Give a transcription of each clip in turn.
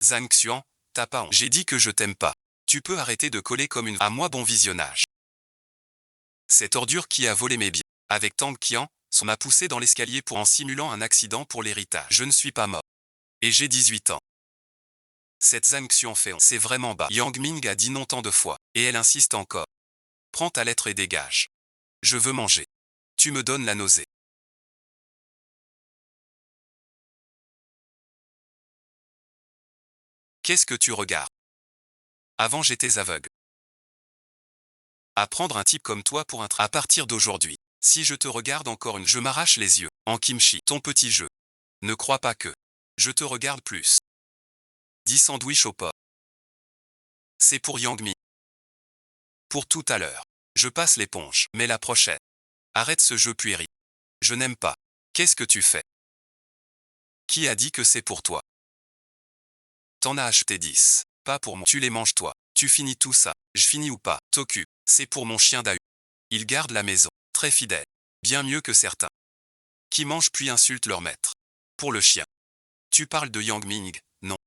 Zhang Xuan, t'as pas honte. J'ai dit que je t'aime pas. Tu peux arrêter de coller comme une... À moi bon visionnage. Cette ordure qui a volé mes biens. Avec Tang Qian, on m'a poussé dans l'escalier en simulant un accident pour l'héritage. Je ne suis pas mort. Et j'ai 18 ans. Cette Zhang Xuan fait honte. C'est vraiment bas. Yang Ming a dit non tant de fois. Et elle insiste encore. Prends ta lettre et dégage. Je veux manger. Tu me donnes la nausée. Qu'est-ce que tu regardes? Avant j'étais aveugle. À prendre un type comme toi pour un à partir d'aujourd'hui. Si je te regarde encore je m'arrache les yeux. En kimchi, ton petit jeu. Ne crois pas que. Je te regarde plus. 10 sandwichs au pot. C'est pour Yang Mi. Pour tout à l'heure. Je passe l'éponge, mais la prochaine. Arrête ce jeu puéril. Je n'aime pas. Qu'est-ce que tu fais? Qui a dit que c'est pour toi? T'en as acheté 10. Pas pour moi. Tu les manges toi. Tu finis tout ça. Je finis ou pas. T'occupe. C'est pour mon chien Dahu. Il garde la maison. Très fidèle. Bien mieux que certains. Qui mangent puis insultent leur maître. Pour le chien. Tu parles de Yang Ming, non.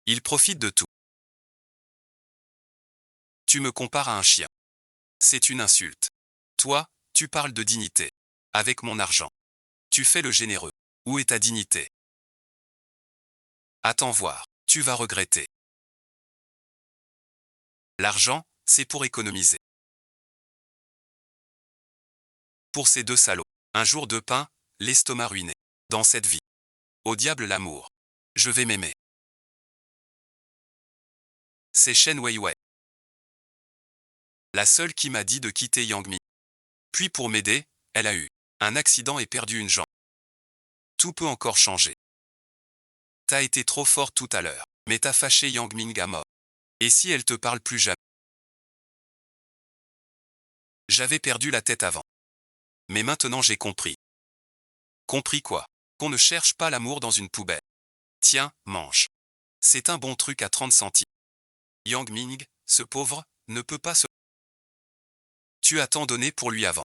Il profite de tout. Tu me compares à un chien. C'est une insulte. Toi, tu parles de dignité. Avec mon argent. Tu fais le généreux. Où est ta dignité? Attends voir. Tu vas regretter. L'argent, c'est pour économiser. Pour ces deux salauds. Un jour de pain, l'estomac ruiné. Dans cette vie. Au diable l'amour. Je vais m'aimer. C'est Shen Weiwei. La seule qui m'a dit de quitter Yang Mi. Puis pour m'aider, elle a eu un accident et perdu une jambe. Tout peut encore changer. T'as été trop fort tout à l'heure, mais t'as fâché Yang Ming à mort. Et si elle te parle plus jamais? J'avais perdu la tête avant. Mais maintenant j'ai compris. Compris quoi? Qu'on ne cherche pas l'amour dans une poubelle. Tiens, mange. C'est un bon truc à 30 centimes. Yang Ming, ce pauvre, ne peut pas se... Tu as tant donné pour lui avant.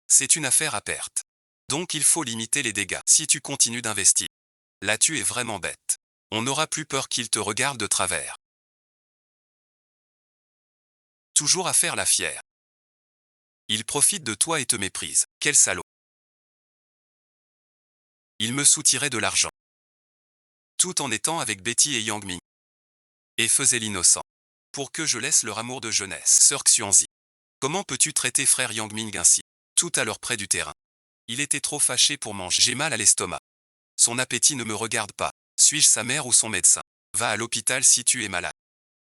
C'est une affaire à perte. Donc il faut limiter les dégâts. Si tu continues d'investir. Là tu es vraiment bête. On n'aura plus peur qu'il te regarde de travers. Toujours à faire la fière. Il profite de toi et te méprise. Quel salaud. Il me soutirait de l'argent. Tout en étant avec Betty et Yang Ming. Et faisait l'innocent. Pour que je laisse leur amour de jeunesse. Sœur Xuanzi. Comment peux-tu traiter frère Yang Ming ainsi? Tout à l'heure près du terrain. Il était trop fâché pour manger. J'ai mal à l'estomac. Son appétit ne me regarde pas. Suis-je sa mère ou son médecin? Va à l'hôpital si tu es malade.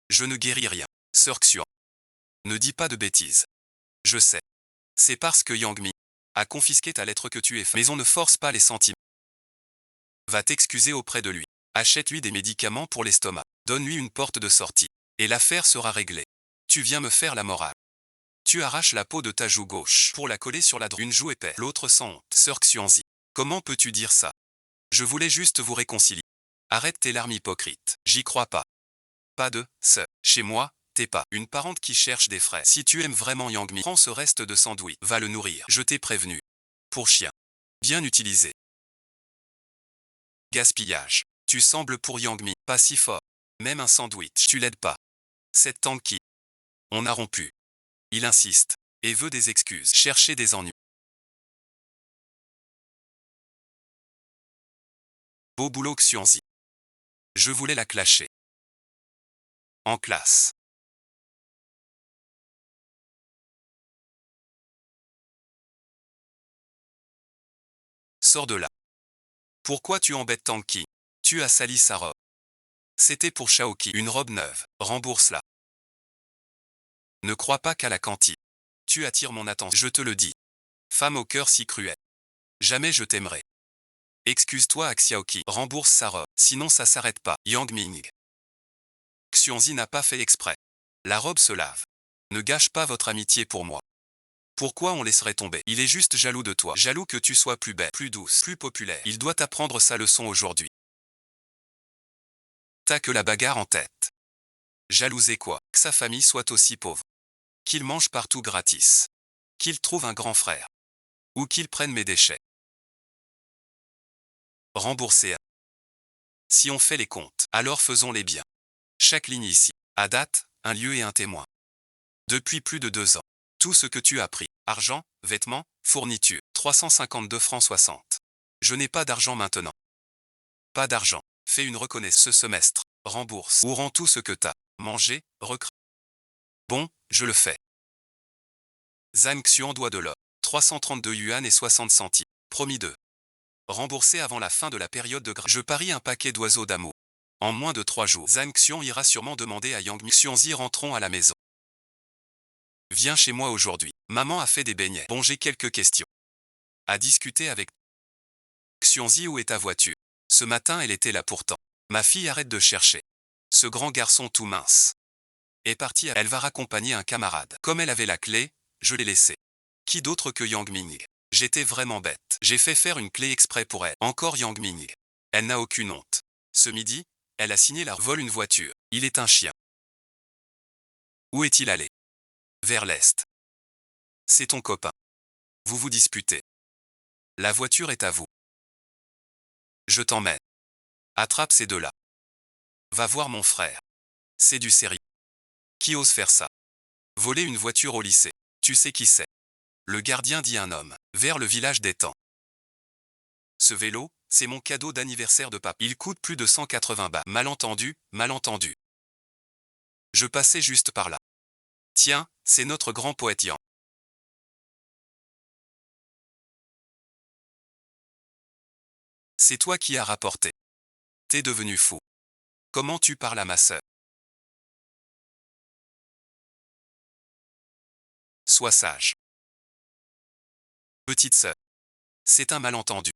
Je ne guéris rien. Sœur Xuan. Ne dis pas de bêtises. Je sais. C'est parce que Yang Mi a confisqué ta lettre que tu es fait. Mais on ne force pas les sentiments. Va t'excuser auprès de lui. Achète-lui des médicaments pour l'estomac. Donne-lui une porte de sortie. Et l'affaire sera réglée. Tu viens me faire la morale. Tu arraches la peau de ta joue gauche pour la coller sur la droite. Une joue épaisse, l'autre sans honte. Sœur Xuanzi. Comment peux-tu dire ça? Je voulais juste vous réconcilier. Arrête tes larmes hypocrites. J'y crois pas. Pas de ce. Chez moi, t'es pas une parente qui cherche des frais. Si tu aimes vraiment Yang Mi, prends ce reste de sandwich. Va le nourrir. Je t'ai prévenu. Pour chien. Bien utilisé. Gaspillage. Tu sembles pour Yang Mi, pas si fort. Même un sandwich, tu l'aides pas. Cette tante qui. On a rompu. Il insiste. Et veut des excuses. Chercher des ennuis. Beau boulot Xuanzi. Je voulais la clasher. En classe. Sors de là. Pourquoi tu embêtes Tanki? Tu as sali sa robe. C'était pour Shaoki, une robe neuve. Rembourse-la. Ne crois pas qu'à la cantine. Tu attires mon attention, je te le dis. Femme au cœur si cruel. Jamais je t'aimerai. Excuse-toi à Xiaoqi. Rembourse sa robe, sinon ça s'arrête pas. Yang Ming. Xuanzi n'a pas fait exprès. La robe se lave. Ne gâche pas votre amitié pour moi. Pourquoi on laisserait tomber? Il est juste jaloux de toi. Jaloux que tu sois plus belle, plus douce, plus populaire. Il doit apprendre sa leçon aujourd'hui. T'as que la bagarre en tête. Jalouser quoi? Que sa famille soit aussi pauvre. Qu'il mange partout gratis. Qu'il trouve un grand frère. Ou qu'il prenne mes déchets. Rembourser. Si on fait les comptes, alors faisons-les bien. Chaque ligne ici a date, un lieu et un témoin. Depuis plus de 2 ans. Tout ce que tu as pris, argent, vêtements, fournitures, 352 francs 60. Je n'ai pas d'argent maintenant. Pas d'argent. Fais une reconnaissance ce semestre. Rembourse ou rends tout ce que t'as. Mangé, recrée. Bon, je le fais. Zhang Xuan doit de l'or. 332 yuan et 60 centimes. Promis de rembourser avant la fin de la période de grâce. Je parie un paquet d'oiseaux d'amour. En moins de 3 jours, Zhang Xuan ira sûrement demander à Yang Mi. Xuanzi rentrons à la maison. Viens chez moi aujourd'hui. Maman a fait des beignets. Bon, j'ai quelques questions à discuter avec Xuanzi. Où est ta voiture? Ce matin, elle était là pourtant. Ma fille arrête de chercher. Ce grand garçon tout mince est parti. Elle va raccompagner un camarade. Comme elle avait la clé, je l'ai laissée. Qui d'autre que Yang Ming? J'étais vraiment bête. J'ai fait faire une clé exprès pour elle. Encore Yang Ming. Elle n'a aucune honte. Ce midi, elle a signé la vol une voiture. Il est un chien. Où est-il allé? Vers l'est. C'est ton copain. Vous vous disputez. La voiture est à vous. Je t'emmène. Attrape ces deux-là. Va voir mon frère. C'est du sérieux. Qui ose faire ça? Voler une voiture au lycée. Tu sais qui c'est? Le gardien dit un homme. Vers le village d'Étang. Ce vélo, c'est mon cadeau d'anniversaire de papa. Il coûte plus de 180 bahts. Malentendu, malentendu. Je passais juste par là. Tiens, c'est notre grand poète Yang. C'est toi qui as rapporté. T'es devenu fou. Comment tu parles à ma sœur? Sois sage. Petite sœur. C'est un malentendu.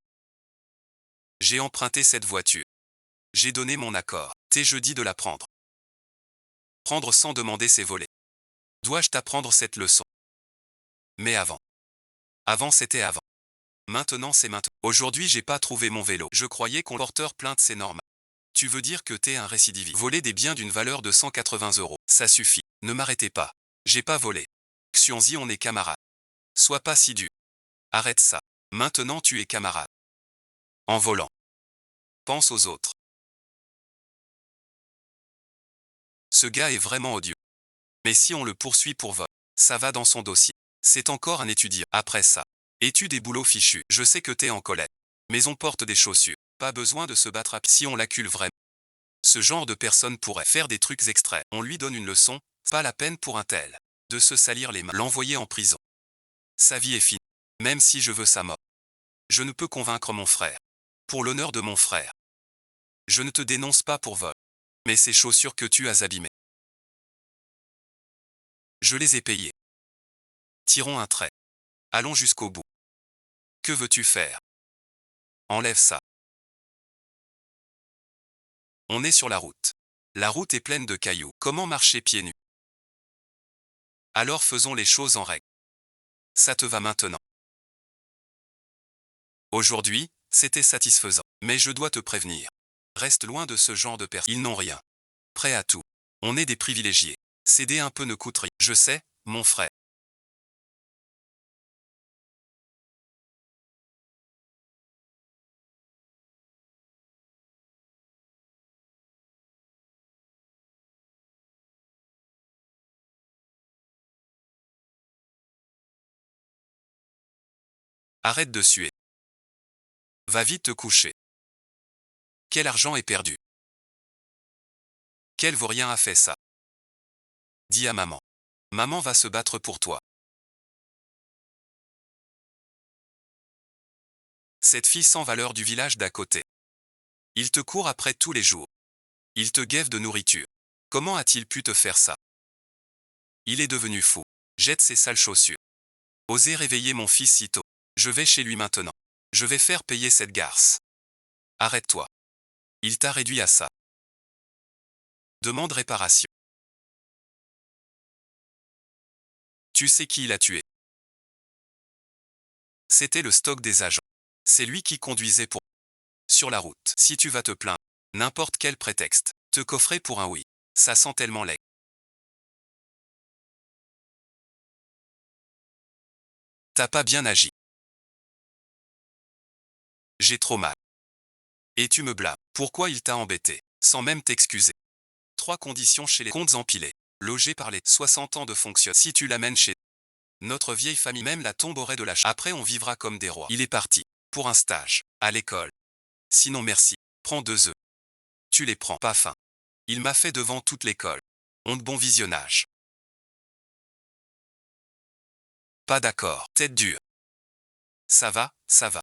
J'ai emprunté cette voiture. J'ai donné mon accord. T'es jeudi de la prendre. Prendre sans demander, c'est voler. Dois-je t'apprendre cette leçon? Mais avant. Avant c'était avant. Maintenant c'est maintenant. Aujourd'hui j'ai pas trouvé mon vélo. Je croyais qu'on porteur plainte c'est normal. Tu veux dire que t'es un récidiviste. Voler des biens d'une valeur de 180 euros. Ça suffit. Ne m'arrêtez pas. J'ai pas volé. Xuanzi, on est camarades. Sois pas si dur. Arrête ça. Maintenant tu es camarade. En volant. Pense aux autres. Ce gars est vraiment odieux. Mais si on le poursuit pour vol, ça va dans son dossier. C'est encore un étudiant. Après ça, études et boulot fichu. Je sais que t'es en colère. Mais on porte des chaussures. Pas besoin de se battre si on l'accule vraiment. Ce genre de personne pourrait faire des trucs extraits. On lui donne une leçon, pas la peine pour un tel de se salir les mains. L'envoyer en prison. Sa vie est finie. Même si je veux sa mort. Je ne peux convaincre mon frère. Pour l'honneur de mon frère. Je ne te dénonce pas pour vol. Mais ces chaussures que tu as abîmées. Je les ai payées. Tirons un trait. Allons jusqu'au bout. Que veux-tu faire? Enlève ça. On est sur la route. La route est pleine de cailloux. Comment marcher pieds nus? Alors faisons les choses en règle. Ça te va maintenant. Aujourd'hui, c'était satisfaisant. Mais je dois te prévenir. Reste loin de ce genre de personnes. Ils n'ont rien. Prêt à tout. On est des privilégiés. Céder un peu ne coûte rien. Je sais, mon frère. Arrête de suer. Va vite te coucher. Quel argent est perdu? Quel vaurien a fait ça? Dis à maman. Maman va se battre pour toi. Cette fille sans valeur du village d'à côté. Il te court après tous les jours. Il te guève de nourriture. Comment a-t-il pu te faire ça? Il est devenu fou. Jette ses sales chaussures. Osez réveiller mon fils si tôt. Je vais chez lui maintenant. Je vais faire payer cette garce. Arrête-toi. Il t'a réduit à ça. Demande réparation. Tu sais qui il a tué? C'était le stock des agents. C'est lui qui conduisait pour... Sur la route. Si tu vas te plaindre, n'importe quel prétexte, te coffrer pour un oui. Ça sent tellement laid. T'as pas bien agi. J'ai trop mal. Et tu me blâmes. Pourquoi il t'a embêté, sans même t'excuser? 3 conditions chez les comptes empilés. Logé par les 60 ans de fonction. Si tu l'amènes chez notre vieille famille, même la tombe aurait de la chance. Après on vivra comme des rois. Il est parti. Pour un stage. À l'école. Sinon merci. Prends 2 œufs. Tu les prends. Pas faim. Il m'a fait devant toute l'école. Honte, bon visionnage. Pas d'accord. Tête dure. Ça va, ça va.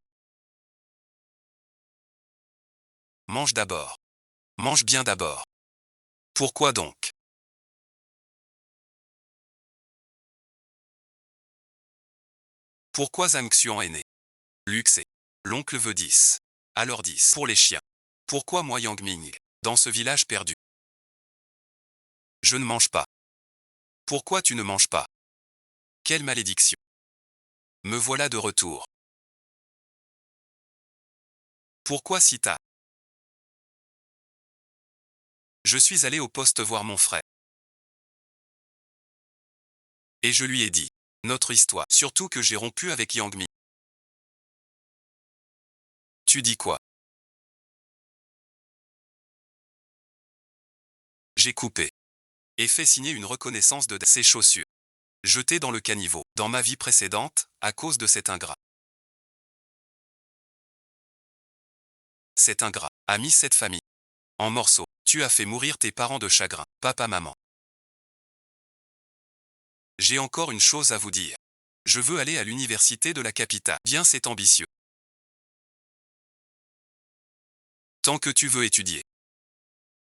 Mange d'abord. Mange bien d'abord. Pourquoi donc? Pourquoi Zhang est né? Luxe et l'oncle veut 10. Alors 10 pour les chiens. Pourquoi moi Yang Ming? Dans ce village perdu. Je ne mange pas. Pourquoi tu ne manges pas? Quelle malédiction. Me voilà de retour. Pourquoi Sita? Je suis allé au poste voir mon frère. Et je lui ai dit. Notre histoire. Surtout que j'ai rompu avec Yang Mi. Tu dis quoi? J'ai coupé. Et fait signer une reconnaissance de ses chaussures. Jetées dans le caniveau. Dans ma vie précédente, à cause de cet ingrat. Cet ingrat a mis cette famille en morceaux. Tu as fait mourir tes parents de chagrin. Papa, maman. J'ai encore une chose à vous dire. Je veux aller à l'université de la capitale. Bien, c'est ambitieux. Tant que tu veux étudier.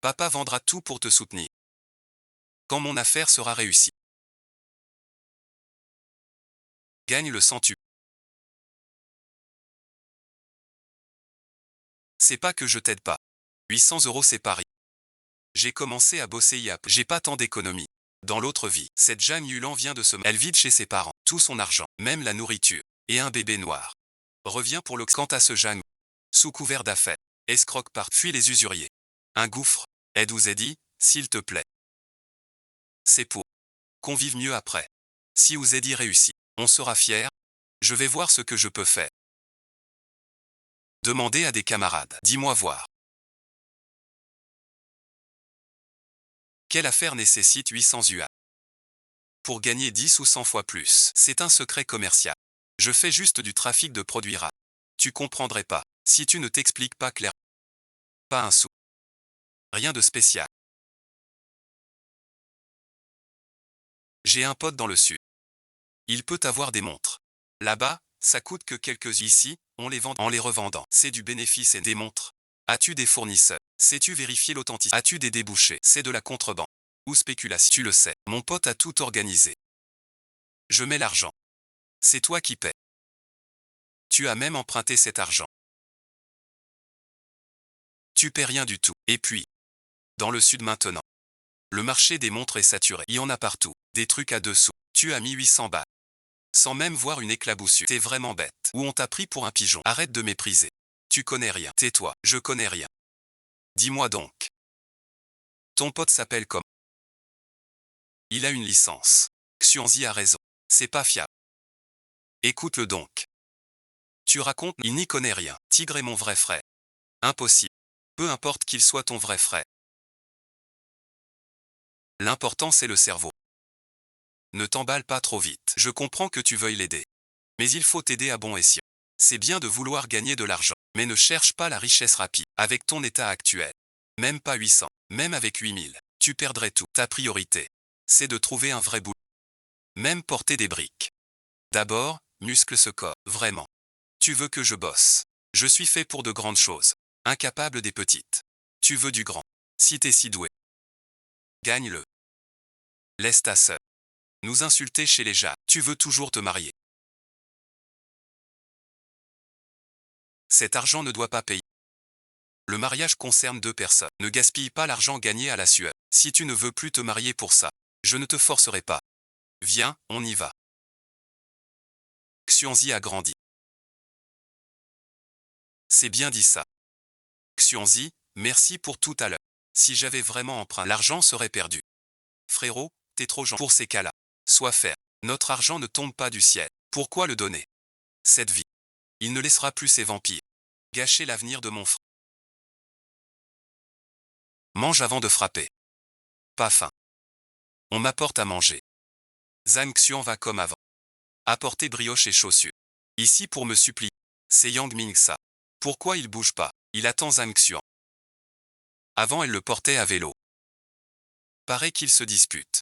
Papa vendra tout pour te soutenir. Quand mon affaire sera réussie. Gagne le sens-tu. C'est pas que je t'aide pas. 800 € c'est Paris. J'ai commencé à bosser j'ai pas tant d'économies. Dans l'autre vie, cette Jeanne Yulan vient de se... Elle vide chez ses parents, tout son argent, même la nourriture, et un bébé noir. Revient pour le... Quant à ce Jeanne, sous couvert d'affaires, escroque par... Fuit les usuriers. Un gouffre. Aide ou Zeddy, s'il te plaît. C'est pour qu'on vive mieux après. Si Ouzedi réussit, on sera fier. Je vais voir ce que je peux faire. Demandez à des camarades. Dis-moi voir. Quelle affaire nécessite 800 UA pour gagner 10 ou 100 fois plus? C'est un secret commercial. Je fais juste du trafic de produits rares. Tu comprendrais pas si tu ne t'expliques pas clairement. Pas un sou. Rien de spécial. J'ai un pote dans le sud. Il peut avoir des montres. Là-bas, ça coûte que quelques... Ici, on les vend en les revendant. C'est du bénéfice et des montres. As-tu des fournisseurs? Sais-tu vérifier l'authenticité? As-tu des débouchés? C'est de la contrebande. Ou spéculation? Tu le sais. Mon pote a tout organisé. Je mets l'argent. C'est toi qui paies. Tu as même emprunté cet argent. Tu paies rien du tout. Et puis, dans le sud maintenant, le marché des montres est saturé. Il y en a partout. Des trucs à 2 sous. Tu as mis 800 balles. Sans même voir une éclaboussure. T'es vraiment bête. Ou on t'a pris pour un pigeon. Arrête de mépriser. Tu connais rien. Tais-toi. Je connais rien. Dis-moi donc. Ton pote s'appelle comment? Il a une licence. Xuanzi a raison. C'est pas fiable. Écoute-le donc. Tu racontes, il n'y connaît rien. Tigre est mon vrai frère. Impossible. Peu importe qu'il soit ton vrai frère. L'important c'est le cerveau. Ne t'emballe pas trop vite. Je comprends que tu veuilles l'aider. Mais il faut t'aider à bon escient. C'est bien de vouloir gagner de l'argent. Mais ne cherche pas la richesse rapide. Avec ton état actuel. Même pas 800. Même avec 8000. Tu perdrais tout. Ta priorité, c'est de trouver un vrai boulot. Même porter des briques. D'abord, muscle ce corps. Vraiment. Tu veux que je bosse. Je suis fait pour de grandes choses. Incapable des petites. Tu veux du grand. Si t'es si doué. Gagne-le. Laisse ta sœur nous insulter chez les gens. Tu veux toujours te marier. Cet argent ne doit pas payer. Le mariage concerne 2 personnes. Ne gaspille pas l'argent gagné à la sueur. Si tu ne veux plus te marier pour ça, je ne te forcerai pas. Viens, on y va. Xuanzi a grandi. C'est bien dit ça. Xuanzi, merci pour tout à l'heure. Si j'avais vraiment emprunté, l'argent serait perdu. Frérot, t'es trop gentil pour ces cas-là. Sois faire. Notre argent ne tombe pas du ciel. Pourquoi le donner? Cette vie. Il ne laissera plus ses vampires gâcher l'avenir de mon frère. Mange avant de frapper. Pas faim. On m'apporte à manger. Zhang Xuan va comme avant. Apporter brioche et chaussures. Ici pour me supplier. C'est Yang Mingsa. Pourquoi il bouge pas? Il attend Zhang Xuan. Avant elle le portait à vélo. Paraît qu'ils se disputent.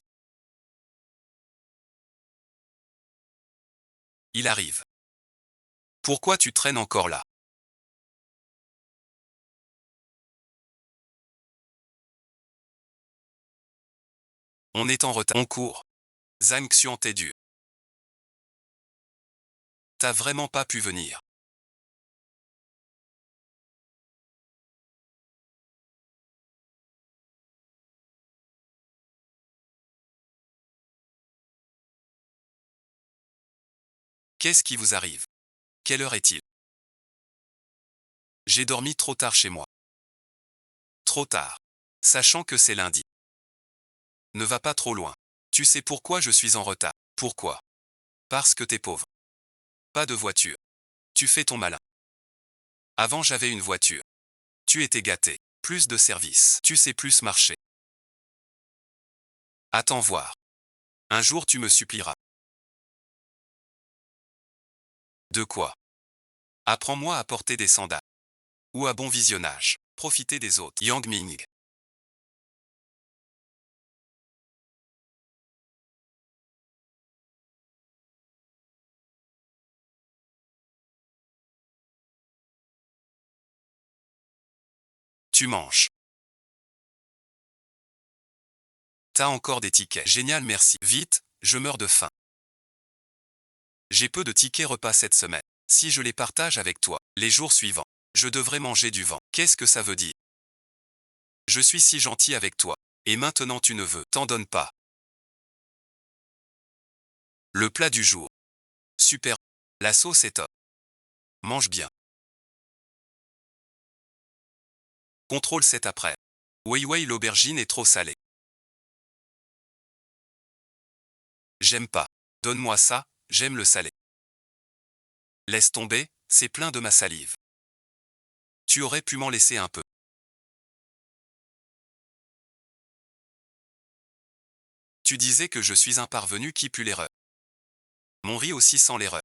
Il arrive. Pourquoi tu traînes encore là? On est en retard. On court. Zhang Xuan t'es dur. T'as vraiment pas pu venir. Qu'est-ce qui vous arrive? Quelle heure est-il? J'ai dormi trop tard chez moi. Trop tard. Sachant que c'est lundi. Ne va pas trop loin. Tu sais pourquoi je suis en retard? Pourquoi? Parce que t'es pauvre. Pas de voiture. Tu fais ton malin. Avant j'avais une voiture. Tu étais gâté. Plus de services. Tu sais plus marcher. Attends voir. Un jour tu me supplieras. De quoi? Apprends-moi à porter des sandales. Ou à bon visionnage. Profiter des autres. Yang Ming. Tu manges. T'as encore des tickets. Génial, merci. Vite, je meurs de faim. J'ai peu de tickets repas cette semaine. Si je les partage avec toi, les jours suivants, je devrais manger du vent. Qu'est-ce que ça veut dire? Je suis si gentil avec toi. Et maintenant tu ne veux, t'en donnes pas. Le plat du jour. Super. La sauce est top. Mange bien. Contrôle cet après. Wei l'aubergine est trop salée. J'aime pas. Donne-moi ça, j'aime le salé. Laisse tomber, c'est plein de ma salive. Tu aurais pu m'en laisser un peu. Tu disais que je suis un parvenu qui pue l'erreur. Mon riz aussi sent l'erreur.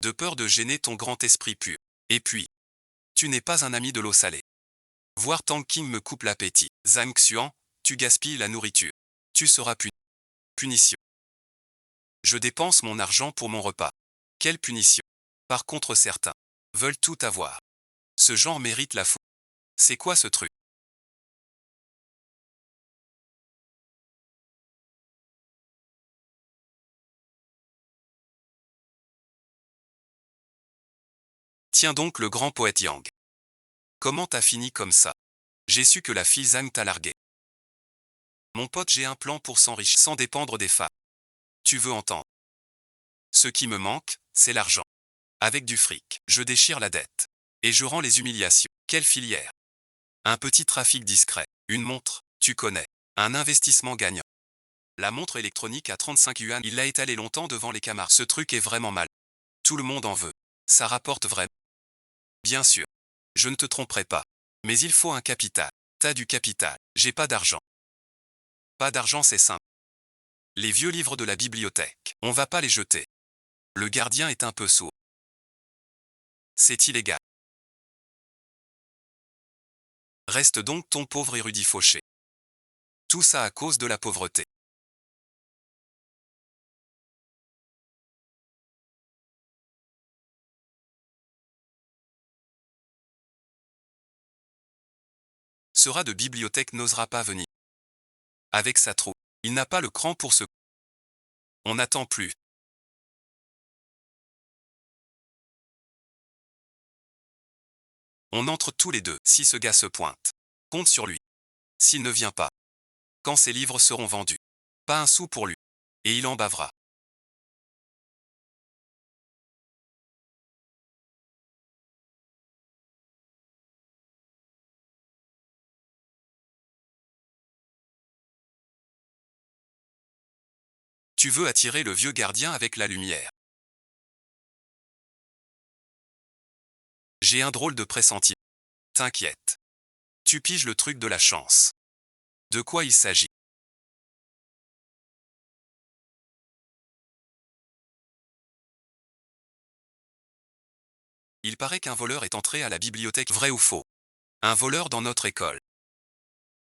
De peur de gêner ton grand esprit pur. Et puis, tu n'es pas un ami de l'eau salée. Voir Tang King me coupe l'appétit. Zhang Xuan, tu gaspilles la nourriture. Tu seras puni. Punition. Je dépense mon argent pour mon repas. Quelle punition. Par contre certains veulent tout avoir. Ce genre mérite la foule. C'est quoi ce truc? Tiens donc le grand poète Yang. Comment t'as fini comme ça? J'ai su que la fille Zhang t'a largué. Mon pote, j'ai un plan pour s'enrichir sans dépendre des femmes. Tu veux entendre? Ce qui me manque, c'est l'argent. Avec du fric, je déchire la dette. Et je rends les humiliations. Quelle filière? Un petit trafic discret. Une montre, tu connais. Un investissement gagnant. La montre électronique à 35 yuan, il l'a étalé longtemps devant les camarades. Ce truc est vraiment mal. Tout le monde en veut. Ça rapporte vraiment. Bien sûr. Je ne te tromperai pas. Mais il faut un capital. T'as du capital. J'ai pas d'argent. Pas d'argent, c'est simple. Les vieux livres de la bibliothèque. On va pas les jeter. Le gardien est un peu sourd. C'est illégal. Reste donc ton pauvre érudit fauché. Tout ça à cause de la pauvreté. Sera de bibliothèque n'osera pas venir. Avec sa troupe. Il n'a pas le cran pour ce. On n'attend plus. On entre tous les deux. Si ce gars se pointe. Compte sur lui. S'il ne vient pas. Quand ses livres seront vendus. Pas un sou pour lui. Et il en bavera. Tu veux attirer le vieux gardien avec la lumière. J'ai un drôle de pressentiment. T'inquiète. Tu piges le truc de la chance. De quoi il s'agit? Il paraît qu'un voleur est entré à la bibliothèque. Vrai ou faux? Un voleur dans notre école.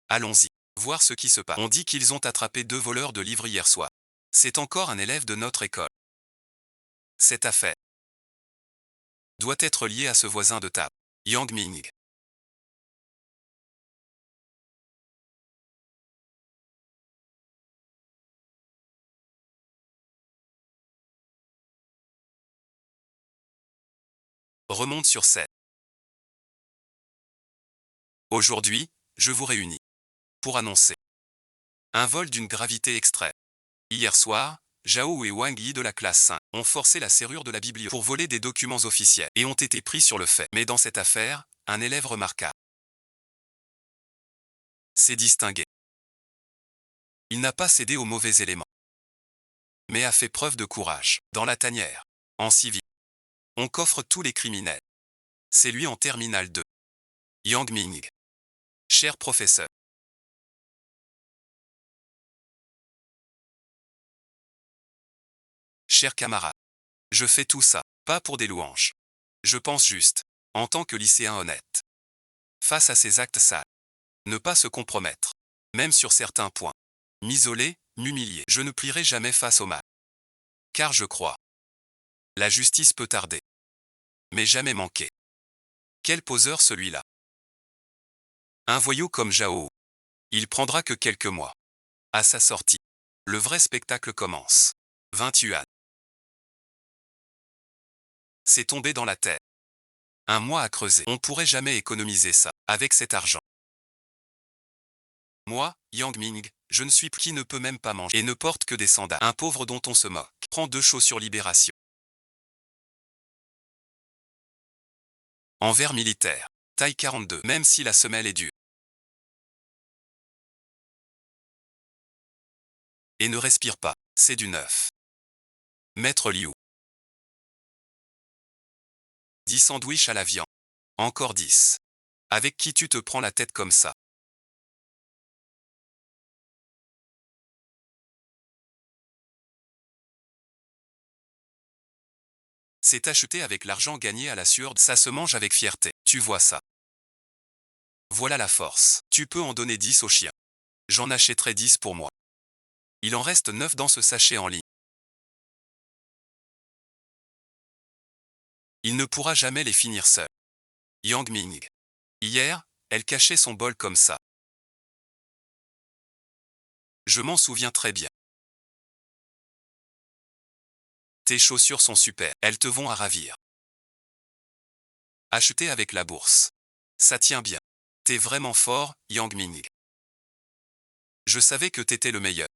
Allons-y. Voir ce qui se passe. On dit qu'ils ont attrapé 2 voleurs de livres hier soir. C'est encore un élève de notre école. Cette affaire doit être liée à ce voisin de table, Yang Ming. Remonte sur scène. Aujourd'hui, je vous réunis pour annoncer un vol d'une gravité extrême. Hier soir, Zhao et Wang Yi de la classe 5 ont forcé la serrure de la bibliothèque pour voler des documents officiels et ont été pris sur le fait. Mais dans cette affaire, un élève remarquable s'est distingué. Il n'a pas cédé aux mauvais éléments, mais a fait preuve de courage. Dans la tanière, en civil, on coffre tous les criminels. C'est lui en terminale 2. Yang Ming. Cher professeur. Cher camarade. Je fais tout ça, pas pour des louanges. Je pense juste, en tant que lycéen honnête. Face à ces actes sales, ne pas se compromettre, même sur certains points. M'isoler, m'humilier. Je ne plierai jamais face au mal. Car je crois. La justice peut tarder, mais jamais manquer. Quel poseur celui-là. Un voyou comme Zhao. Il prendra que quelques mois. À sa sortie, le vrai spectacle commence. 20 yuan. C'est tombé dans la tête. Un mois à creuser. On pourrait jamais économiser ça, avec cet argent. Moi, Yang Ming, je ne suis plus qui ne peut même pas manger et ne porte que des sandales. Un pauvre dont on se moque. Prend 2 chaussures Libération. Envers militaire. Taille 42. Même si la semelle est dure. Et ne respire pas. C'est du neuf. Maître Liu. 10 sandwichs à la viande. Encore 10. Avec qui tu te prends la tête comme ça? C'est acheté avec l'argent gagné à la sueur. Ça se mange avec fierté. Tu vois ça? Voilà la force. Tu peux en donner 10 au chien. J'en achèterai 10 pour moi. Il en reste 9 dans ce sachet en ligne. Il ne pourra jamais les finir seul. Yang Ming. Hier, elle cachait son bol comme ça. Je m'en souviens très bien. Tes chaussures sont super, elles te vont à ravir. Acheté avec la bourse. Ça tient bien. T'es vraiment fort, Yang Ming. Je savais que t'étais le meilleur.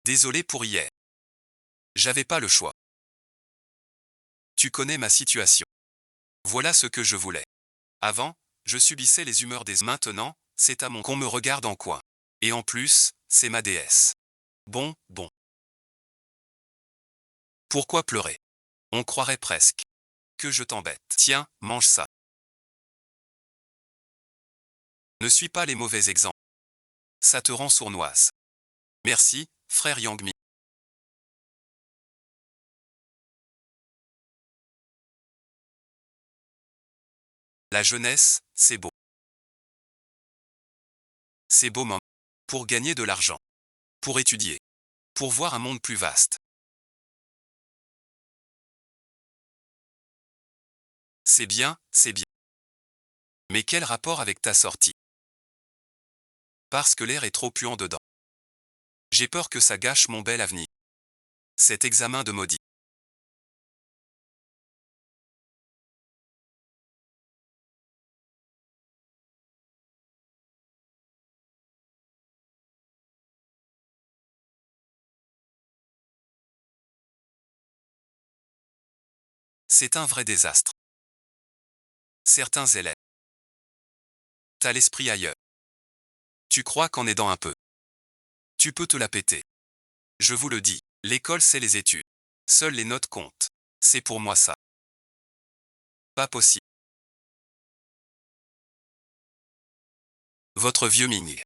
Désolé pour hier. J'avais pas le choix. Tu connais ma situation. Voilà ce que je voulais. Avant, je subissais les humeurs des... Maintenant, c'est à mon qu'on me regarde en coin. Et en plus, c'est ma déesse. Bon. Pourquoi pleurer? On croirait presque que je t'embête. Tiens, mange ça. Ne suis pas les mauvais exemples. Ça te rend sournoise. Merci, frère Yang Mi. La jeunesse, c'est beau. C'est beau moment. Pour gagner de l'argent. Pour étudier. Pour voir un monde plus vaste. C'est bien, c'est bien. Mais quel rapport avec ta sortie? Parce que l'air est trop puant dedans. J'ai peur que ça gâche mon bel avenir. Cet examen de maudit. C'est un vrai désastre. Certains élèves. T'as l'esprit ailleurs. Tu crois qu'en aidant un peu, tu peux te la péter. Je vous le dis, l'école c'est les études. Seules les notes comptent. C'est pour moi ça. Pas possible. Votre vieux Ming.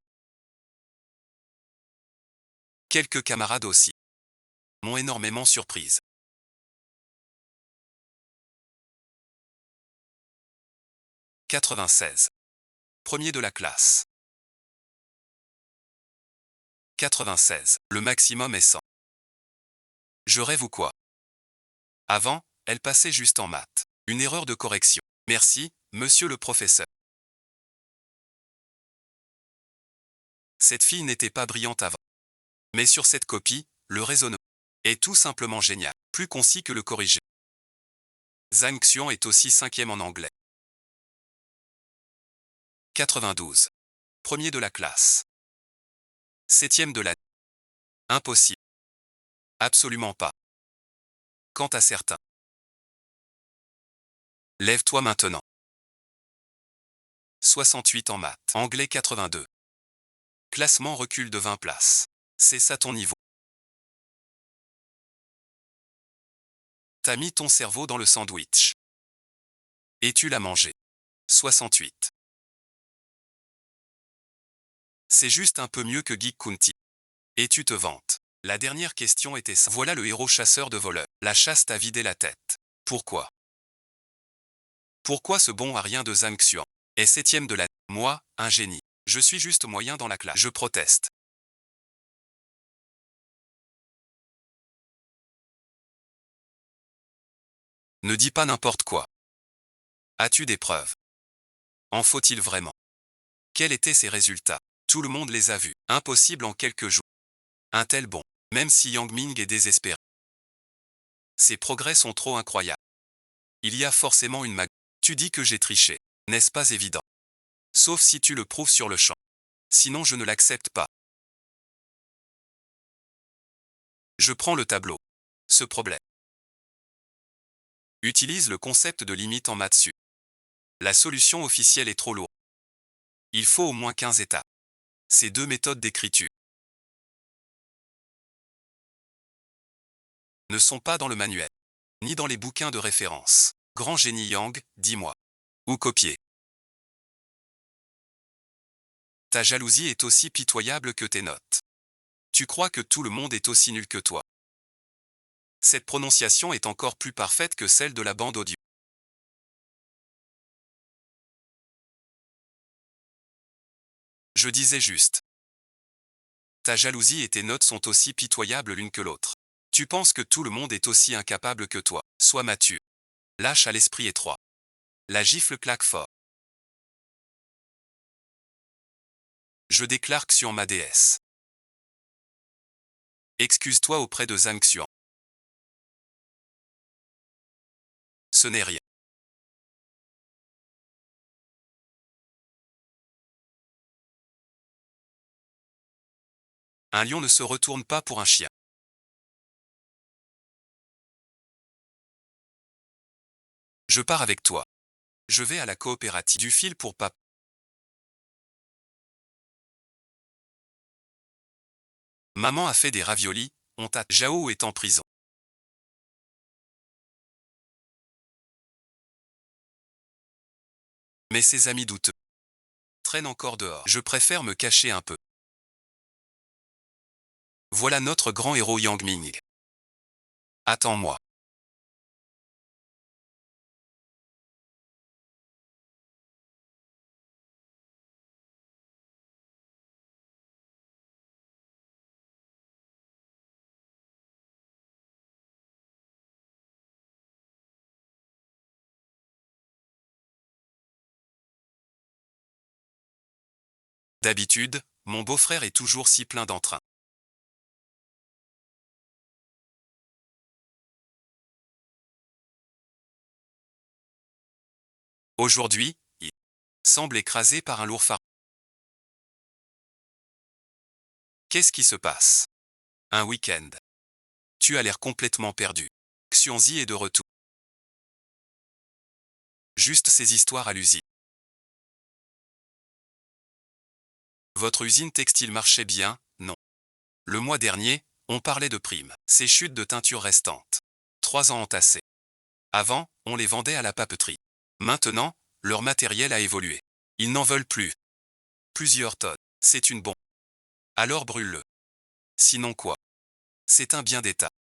Quelques camarades aussi m'ont énormément surprise. 96. Premier de la classe. 96. Le maximum est 100. Je rêve ou quoi? Avant, elle passait juste en maths. Une erreur de correction. Merci, monsieur le professeur. Cette fille n'était pas brillante avant. Mais sur cette copie, le raisonnement est tout simplement génial. Plus concis que le corrigé. Zhang Xian est aussi 5e en anglais. 92. Premier de la classe. 7e de l'année. Impossible. Absolument pas. Quant à certains. Lève-toi maintenant. 68 en maths. Anglais 82. Classement recule de 20 places. C'est ça ton niveau. T'as mis ton cerveau dans le sandwich. Et tu l'as mangé. 68. C'est juste un peu mieux que Geek Kunti. Et tu te vantes. La dernière question était ça. Voilà le héros chasseur de voleurs. La chasse t'a vidé la tête. Pourquoi? Pourquoi ce bon à rien de Zhang Xian est 7e de la... Moi, un génie. Je suis juste moyen dans la classe. Je proteste. Ne dis pas n'importe quoi. As-tu des preuves? En faut-il vraiment? Quels étaient ces résultats? Tout le monde les a vus. Impossible en quelques jours. Un tel bond. Même si Yang Ming est désespéré. Ses progrès sont trop incroyables. Il y a forcément une magie. Tu dis que j'ai triché. N'est-ce pas évident? Sauf si tu le prouves sur le champ. Sinon je ne l'accepte pas. Je prends le tableau. Ce problème. Utilise le concept de limite en maths sup. La solution officielle est trop lourde. Il faut au moins 15 étapes. Ces deux méthodes d'écriture ne sont pas dans le manuel, ni dans les bouquins de référence. Grand génie Yang, dis-moi. Où copier? Ta jalousie est aussi pitoyable que tes notes. Tu crois que tout le monde est aussi nul que toi. Cette prononciation est encore plus parfaite que celle de la bande audio. Je disais juste. Ta jalousie et tes notes sont aussi pitoyables l'une que l'autre. Tu penses que tout le monde est aussi incapable que toi. Sois mature. Lâche à l'esprit étroit. La gifle claque fort. Je déclare Xian ma déesse. Excuse-toi auprès de Zhang Xian. Ce n'est rien. Un lion ne se retourne pas pour un chien. Je pars avec toi. Je vais à la coopérative du fil pour papa. Maman a fait des raviolis, on t'a... Zhao est en prison. Mais ses amis douteux traînent encore dehors. Je préfère me cacher un peu. Voilà notre grand héros Yang Ming. Attends-moi. D'habitude, mon beau-frère est toujours si plein d'entrain. Aujourd'hui, il semble écrasé par un lourd fardeau. Qu'est-ce qui se passe? Un week-end. Tu as l'air complètement perdu. Xuanzi est de retour. Juste ces histoires à l'usine. Votre usine textile marchait bien, non? Le mois dernier, on parlait de primes. Ces chutes de teinture restantes. 3 ans entassés. Avant, on les vendait à la papeterie. Maintenant, leur matériel a évolué. Ils n'en veulent plus. Plusieurs tonnes. C'est une bombe. Alors brûle-le. Sinon quoi? C'est un bien d'état.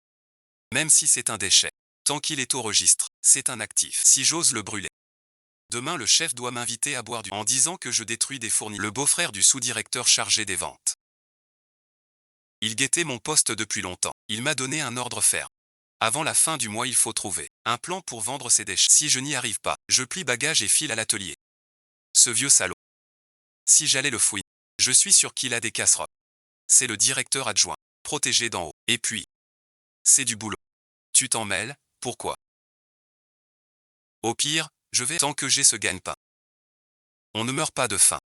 Même si c'est un déchet. Tant qu'il est au registre, c'est un actif. Si j'ose le brûler. Demain le chef doit m'inviter à boire en disant que je détruis des fournis. Le beau-frère du sous-directeur chargé des ventes. Il guettait mon poste depuis longtemps. Il m'a donné un ordre ferme. Avant la fin du mois il faut trouver un plan pour vendre ces déchets. Si je n'y arrive pas, je plie bagages et file à l'atelier. Ce vieux salaud. Si j'allais le fouiller, je suis sûr qu'il a des casseroles. C'est le directeur adjoint, protégé d'en haut. Et puis, c'est du boulot. Tu t'en mêles, pourquoi? Au pire, je vais tant que j'ai ce gagne-pain. On ne meurt pas de faim.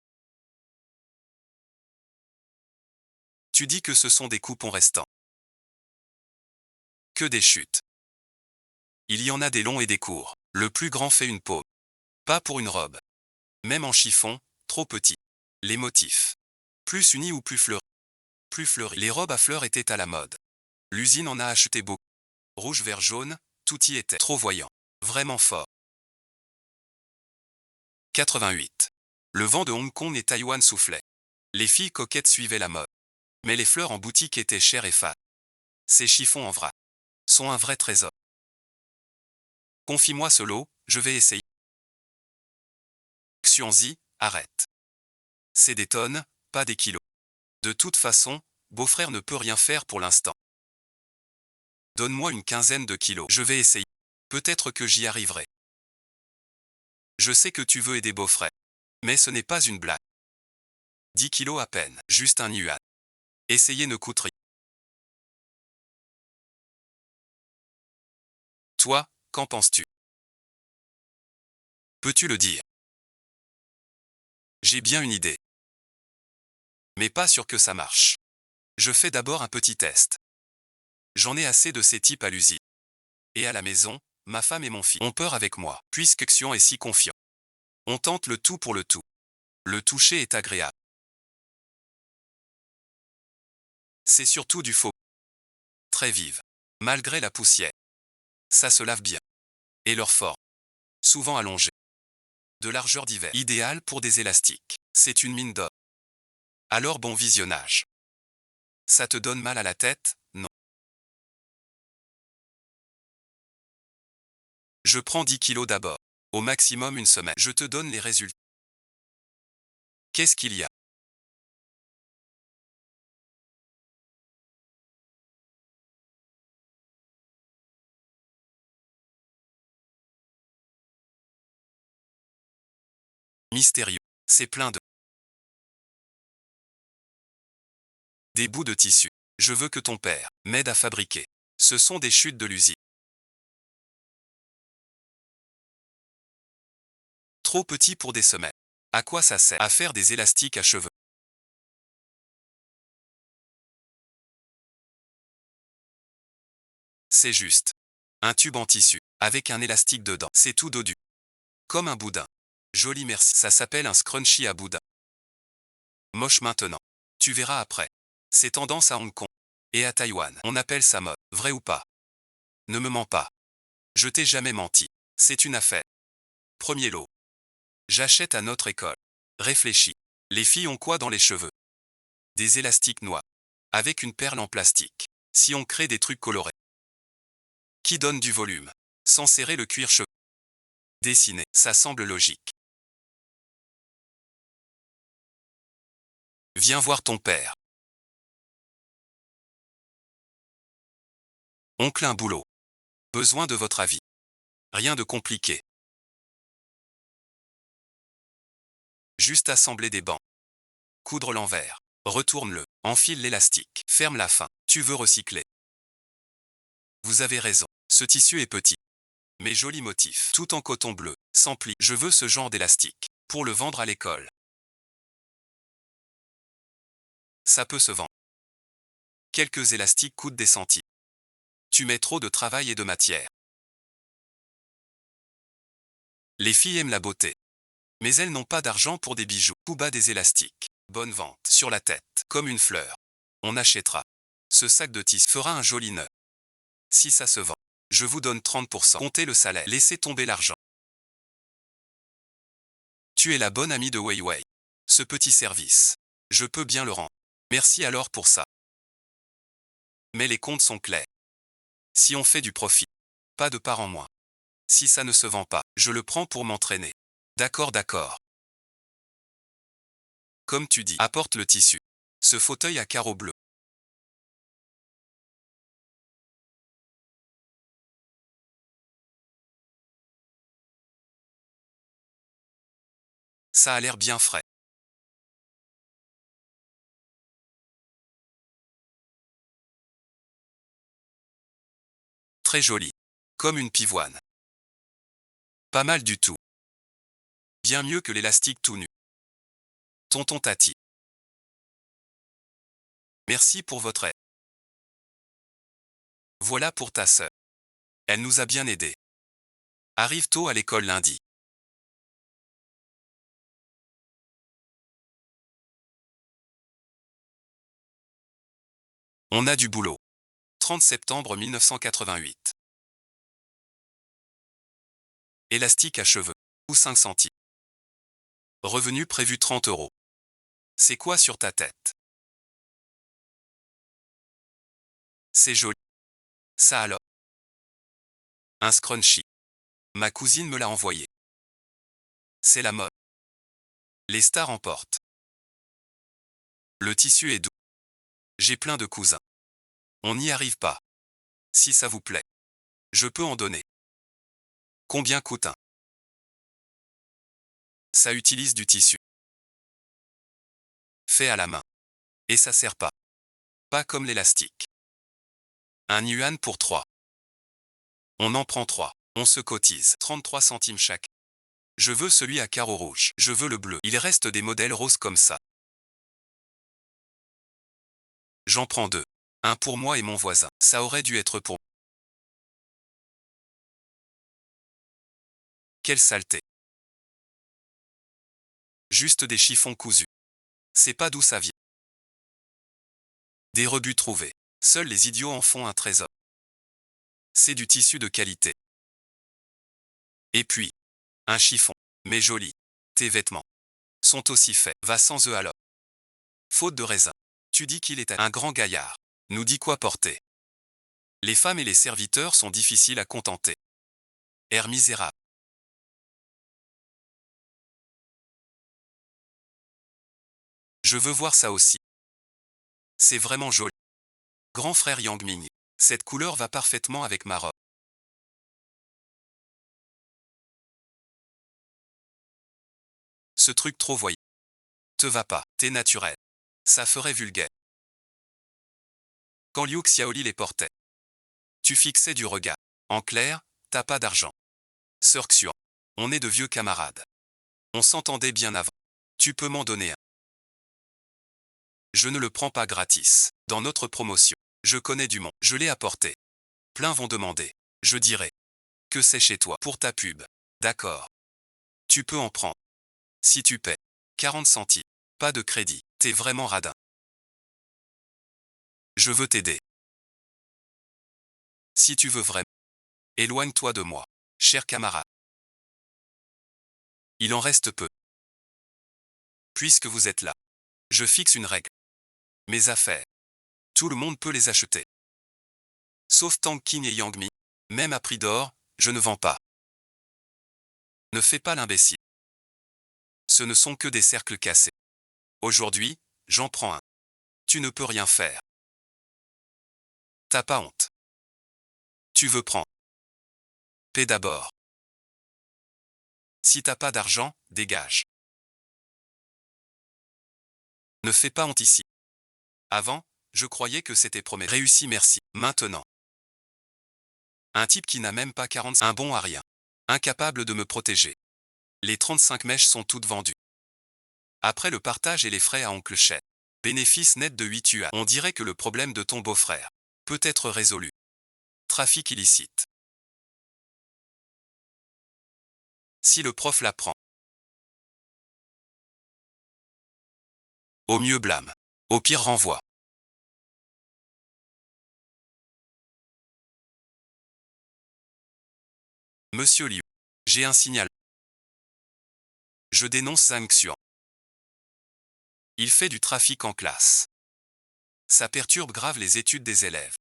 Tu dis que ce sont des coupons restants. Que des chutes. Il y en a des longs et des courts. Le plus grand fait une paume. Pas pour une robe. Même en chiffon, trop petit. Les motifs. Plus unis ou plus fleuris. Plus fleuris. Les robes à fleurs étaient à la mode. L'usine en a acheté beaucoup. Rouge, vert, jaune, tout y était. Trop voyant. Vraiment fort. 88. Le vent de Hong Kong et Taïwan soufflait. Les filles coquettes suivaient la mode. Mais les fleurs en boutique étaient chères et fades. Ces chiffons en vrac sont un vrai trésor. Confie-moi ce lot, je vais essayer. Xuanzi, arrête. C'est des tonnes, pas des kilos. De toute façon, beau-frère ne peut rien faire pour l'instant. Donne-moi une quinzaine de kilos. Je vais essayer. Peut-être que j'y arriverai. Je sais que tu veux aider beau-frère. Mais ce n'est pas une blague. 10 kilos à peine, juste un yuan. Essayer ne coûte rien. Toi, qu'en penses-tu? Peux-tu le dire? J'ai bien une idée. Mais pas sûr que ça marche. Je fais d'abord un petit test. J'en ai assez de ces types à l'usine. Et à la maison, ma femme et mon fils ont peur avec moi, puisque Xian est si confiant. On tente le tout pour le tout. Le toucher est agréable. C'est surtout du faux. Très vive. Malgré la poussière. Ça se lave bien. Et leur forme. Souvent allongée. De largeur divers. Idéal pour des élastiques. C'est une mine d'or. Alors bon visionnage. Ça te donne mal à la tête? Non. Je prends 10 kilos d'abord. Au maximum une semaine. Je te donne les résultats. Qu'est-ce qu'il y a? Mystérieux. C'est plein de des bouts de tissu. Je veux que ton père m'aide à fabriquer. Ce sont des chutes de l'usine. Trop petits pour des semelles. À quoi ça sert? À faire des élastiques à cheveux. C'est juste. Un tube en tissu, avec un élastique dedans. C'est tout dodu. Comme un boudin. Joli merci. Ça s'appelle un scrunchie à boudin. Moche maintenant. Tu verras après. C'est tendance à Hong Kong. Et à Taïwan. On appelle ça mode. Vrai ou pas? Ne me mens pas. Je t'ai jamais menti. C'est une affaire. Premier lot. J'achète à notre école. Réfléchis. Les filles ont quoi dans les cheveux? Des élastiques noirs. Avec une perle en plastique. Si on crée des trucs colorés. Qui donne du volume. Sans serrer le cuir chevelu. Dessiner. Ça semble logique. Viens voir ton père. Oncle un boulot. Besoin de votre avis. Rien de compliqué. Juste assembler des bancs. Coudre l'envers. Retourne-le. Enfile l'élastique. Ferme la fin. Tu veux recycler. Vous avez raison. Ce tissu est petit. Mais joli motif. Tout en coton bleu. Sans pli. Je veux ce genre d'élastique. Pour le vendre à l'école. Ça peut se vendre. Quelques élastiques coûtent des centimes. Tu mets trop de travail et de matière. Les filles aiment la beauté. Mais elles n'ont pas d'argent pour des bijoux. Tout bas des élastiques. Bonne vente. Sur la tête. Comme une fleur. On achètera. Ce sac de tissu fera un joli nœud. Si ça se vend. Je vous donne 30%. Comptez le salaire. Laissez tomber l'argent. Tu es la bonne amie de Wei Wei. Ce petit service. Je peux bien le rendre. Merci alors pour ça. Mais les comptes sont clairs. Si on fait du profit, pas de part en moins. Si ça ne se vend pas, je le prends pour m'entraîner. D'accord, d'accord. Comme tu dis, apporte le tissu. Ce fauteuil à carreaux bleus. Ça a l'air bien frais. Très joli. Comme une pivoine. Pas mal du tout. Bien mieux que l'élastique tout nu. Tonton Tati. Merci pour votre aide. Voilà pour ta sœur. Elle nous a bien aidés. Arrive tôt à l'école lundi. On a du boulot. 30 septembre 1988. Élastique à cheveux. Ou 5 centimes. Revenu prévu 30 euros. C'est quoi sur ta tête? C'est joli. Ça alors. Un scrunchie. Ma cousine me l'a envoyé. C'est la mode. Les stars en portent. Le tissu est doux. J'ai plein de cousins. On n'y arrive pas. Si ça vous plaît, je peux en donner. Combien coûte un? Ça utilise du tissu. Fait à la main. Et ça sert pas. Pas comme l'élastique. Un yuan pour 3. On en prend 3. On se cotise. 33 centimes chaque. Je veux celui à carreaux rouges. Je veux le bleu. Il reste des modèles roses comme ça. J'en prends 2. Un pour moi et mon voisin. Ça aurait dû être pour. Quelle saleté. Juste des chiffons cousus. C'est pas d'où ça vient. Des rebuts trouvés. Seuls les idiots en font un trésor. C'est du tissu de qualité. Et puis, un chiffon. Mais joli. Tes vêtements sont aussi faits. Va sans eux alors. Faute de raisin. Tu dis qu'il est un grand gaillard. Nous dit quoi porter. Les femmes et les serviteurs sont difficiles à contenter. Air misérable. Je veux voir ça aussi. C'est vraiment joli. Grand frère Yang Ming. Cette couleur va parfaitement avec ma robe. Ce truc trop voyant. Te va pas, t'es naturel. Ça ferait vulgaire. Quand Liu Xiaoli les portait. Tu fixais du regard. En clair, t'as pas d'argent. Sœur Xuan. On est de vieux camarades. On s'entendait bien avant. Tu peux m'en donner un. Je ne le prends pas gratis. Dans notre promotion, je connais du monde. Je l'ai apporté. Plein vont demander. Je dirais. Que c'est chez toi pour ta pub. D'accord. Tu peux en prendre. Si tu paies 40 centimes. Pas de crédit. T'es vraiment radin. Je veux t'aider. Si tu veux vraiment. Éloigne-toi de moi. Cher camarade. Il en reste peu. Puisque vous êtes là. Je fixe une règle. Mes affaires. Tout le monde peut les acheter. Sauf Tang Qing et Yang Mi. Même à prix d'or, je ne vends pas. Ne fais pas l'imbécile. Ce ne sont que des cercles cassés. Aujourd'hui, j'en prends un. Tu ne peux rien faire. T'as pas honte. Tu veux prendre. Paie d'abord. Si t'as pas d'argent, dégage. Ne fais pas honte ici. Avant, je croyais que c'était promis. Réussi, merci. Maintenant. Un type qui n'a même pas 40, un bon à rien. Incapable de me protéger. Les 35 mèches sont toutes vendues. Après le partage et les frais à oncle Chet. Bénéfice net de 8 yuan. On dirait que le problème de ton beau-frère peut être résolu. Trafic illicite. Si le prof l'apprend. Au mieux blâme. Au pire renvoi. Monsieur Liu. J'ai un signal. Je dénonce Zhang Xuan. Il fait du trafic en classe. Ça perturbe grave les études des élèves.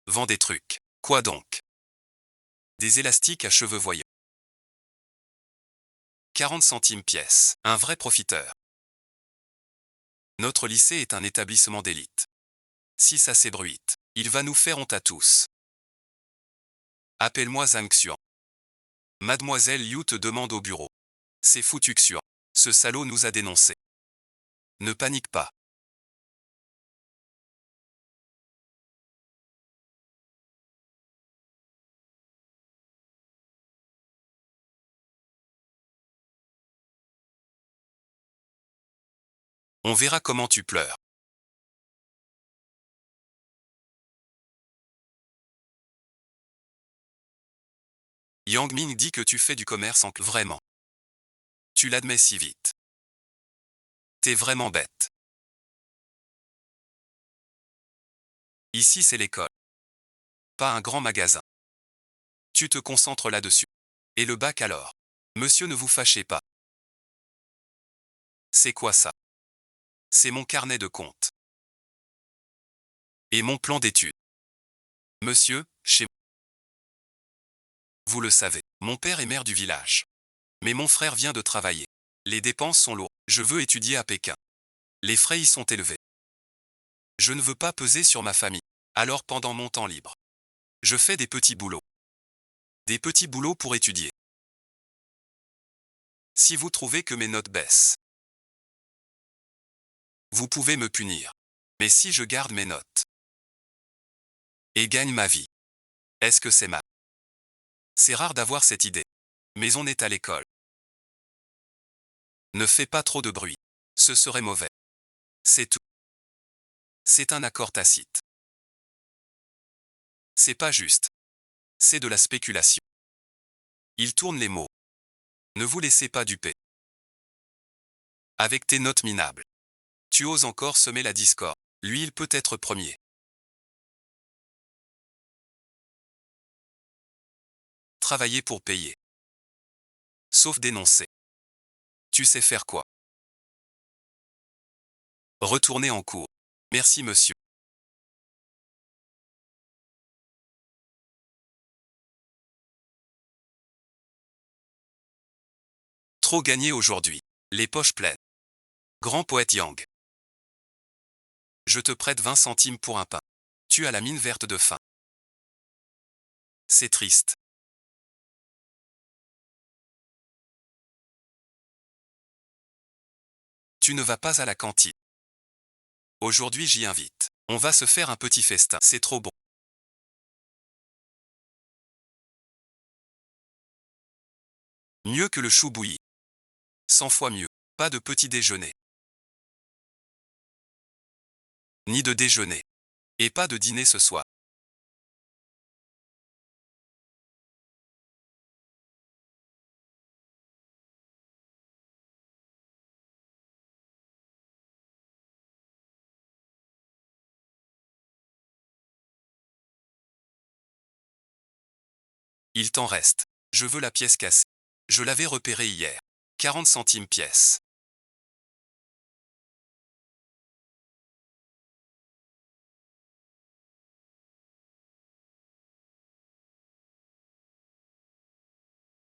Vend des trucs. Quoi donc? Des élastiques à cheveux voyants. 40 centimes pièce. Un vrai profiteur. Notre lycée est un établissement d'élite. Si ça s'ébruite, il va nous faire honte à tous. Appelle-moi Zhang Xuan. Mademoiselle Liu te demande au bureau. C'est foutu Xuan. Ce salaud nous a dénoncés. Ne panique pas. On verra comment tu pleures. Yang Ming dit que tu fais du commerce en classe. Vraiment. Tu l'admets si vite. T'es vraiment bête. Ici c'est l'école. Pas un grand magasin. Tu te concentres là-dessus. Et le bac alors? Monsieur, ne vous fâchez pas. C'est quoi ça? C'est mon carnet de compte. Et mon plan d'études. Monsieur, chez vous le savez, mon père est maire du village. Mais mon frère vient de travailler. Les dépenses sont lourdes. Je veux étudier à Pékin. Les frais y sont élevés. Je ne veux pas peser sur ma famille. Alors pendant mon temps libre, je fais des petits boulots. Des petits boulots pour étudier. Si vous trouvez que mes notes baissent, vous pouvez me punir. Mais si je garde mes notes et gagne ma vie, est-ce que c'est mal? C'est rare d'avoir cette idée. Mais on est à l'école. Ne fais pas trop de bruit. Ce serait mauvais. C'est tout. C'est un accord tacite. C'est pas juste. C'est de la spéculation. Il tourne les mots. Ne vous laissez pas duper. Avec tes notes minables, tu oses encore semer la discorde. Lui, il peut être premier. Travailler pour payer. Sauf dénoncer. Tu sais faire quoi? Retourner en cours. Merci monsieur. Trop gagné aujourd'hui. Les poches pleines. Grand poète Yang. Je te prête 20 centimes pour un pain. Tu as la mine verte de faim. C'est triste. Tu ne vas pas à la cantine. Aujourd'hui j'y invite. On va se faire un petit festin. C'est trop bon. Mieux que le chou bouilli. 100 fois mieux. Pas de petit déjeuner. Ni de déjeuner. Et pas de dîner ce soir. Il t'en reste. Je veux la pièce cassée. Je l'avais repérée hier. 40 centimes pièce.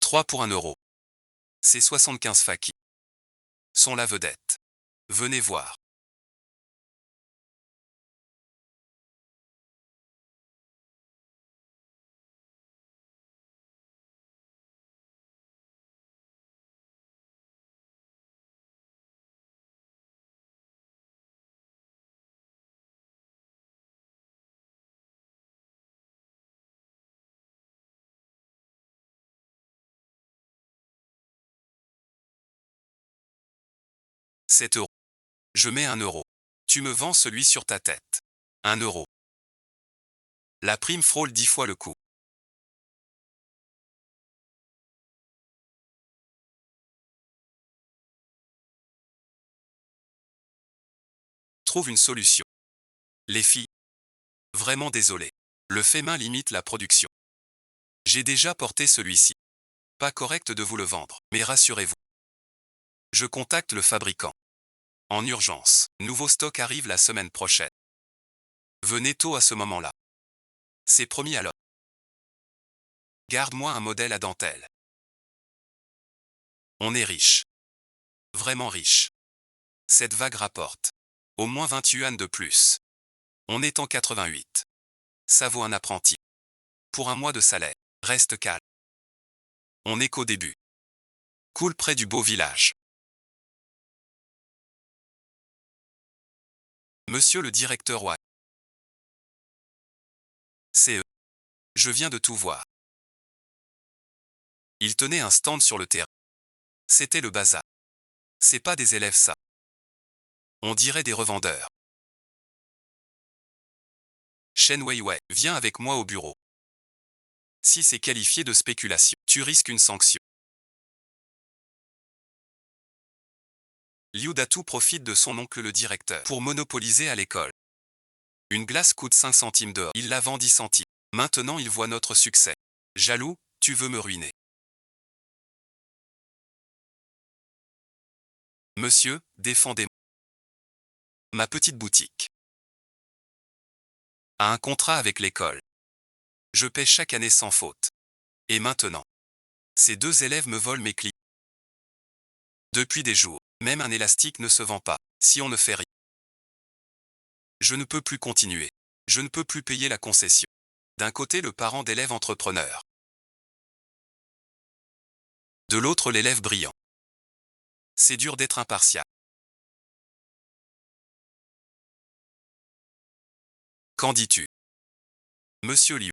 Trois pour 1 euro. C'est 75 fakis. Sont la vedette. Venez voir. Sept euros. Je mets 1 euro. Tu me vends celui sur ta tête. 1 euro. La prime frôle 10 fois le coût. Trouve une solution. Les filles. Vraiment désolé. Le fait main limite la production. J'ai déjà porté celui-ci. Pas correct de vous le vendre, mais rassurez-vous. Je contacte le fabricant. En urgence. Nouveau stock arrive la semaine prochaine. Venez tôt à ce moment-là. C'est promis alors. Garde-moi un modèle à dentelle. On est riche. Vraiment riche. Cette vague rapporte. Au moins 20 yuan de plus. On est en 88. Ça vaut un apprenti. Pour un mois de salaire. Reste calme. On n'est qu'au début. Coule près du beau village. Monsieur le directeur Wai. C'est eux. Je viens de tout voir. Ils tenaient un stand sur le terrain. C'était le bazar. C'est pas des élèves ça. On dirait des revendeurs. Shen Weiwei, viens avec moi au bureau. Si c'est qualifié de spéculation, tu risques une sanction. Liu Datu profite de son oncle le directeur pour monopoliser à l'école. Une glace coûte 5 centimes dehors, il la vend 10 centimes. Maintenant il voit notre succès. Jaloux, tu veux me ruiner. Monsieur, défendez-moi. Ma petite boutique a un contrat avec l'école. Je paie chaque année sans faute. Et maintenant, ces deux élèves me volent mes clients. Depuis des jours, même un élastique ne se vend pas, si on ne fait rien. Je ne peux plus continuer. Je ne peux plus payer la concession. D'un côté le parent d'élève entrepreneur. De l'autre l'élève brillant. C'est dur d'être impartial. Qu'en dis-tu, Monsieur Liu?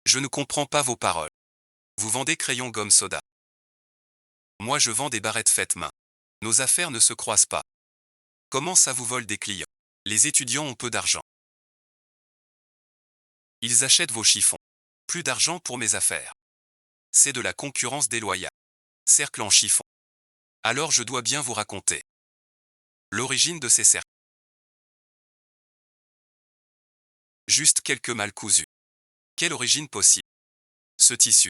Je ne comprends pas vos paroles. Vous vendez crayons gomme soda. Moi je vends des barrettes faites main. Nos affaires ne se croisent pas. Comment ça vous vole des clients? Les étudiants ont peu d'argent. Ils achètent vos chiffons. Plus d'argent pour mes affaires. C'est de la concurrence déloyale. Cercle en chiffon. Alors je dois bien vous raconter l'origine de ces cercles. Juste quelques mal cousus. Quelle origine possible? Ce tissu.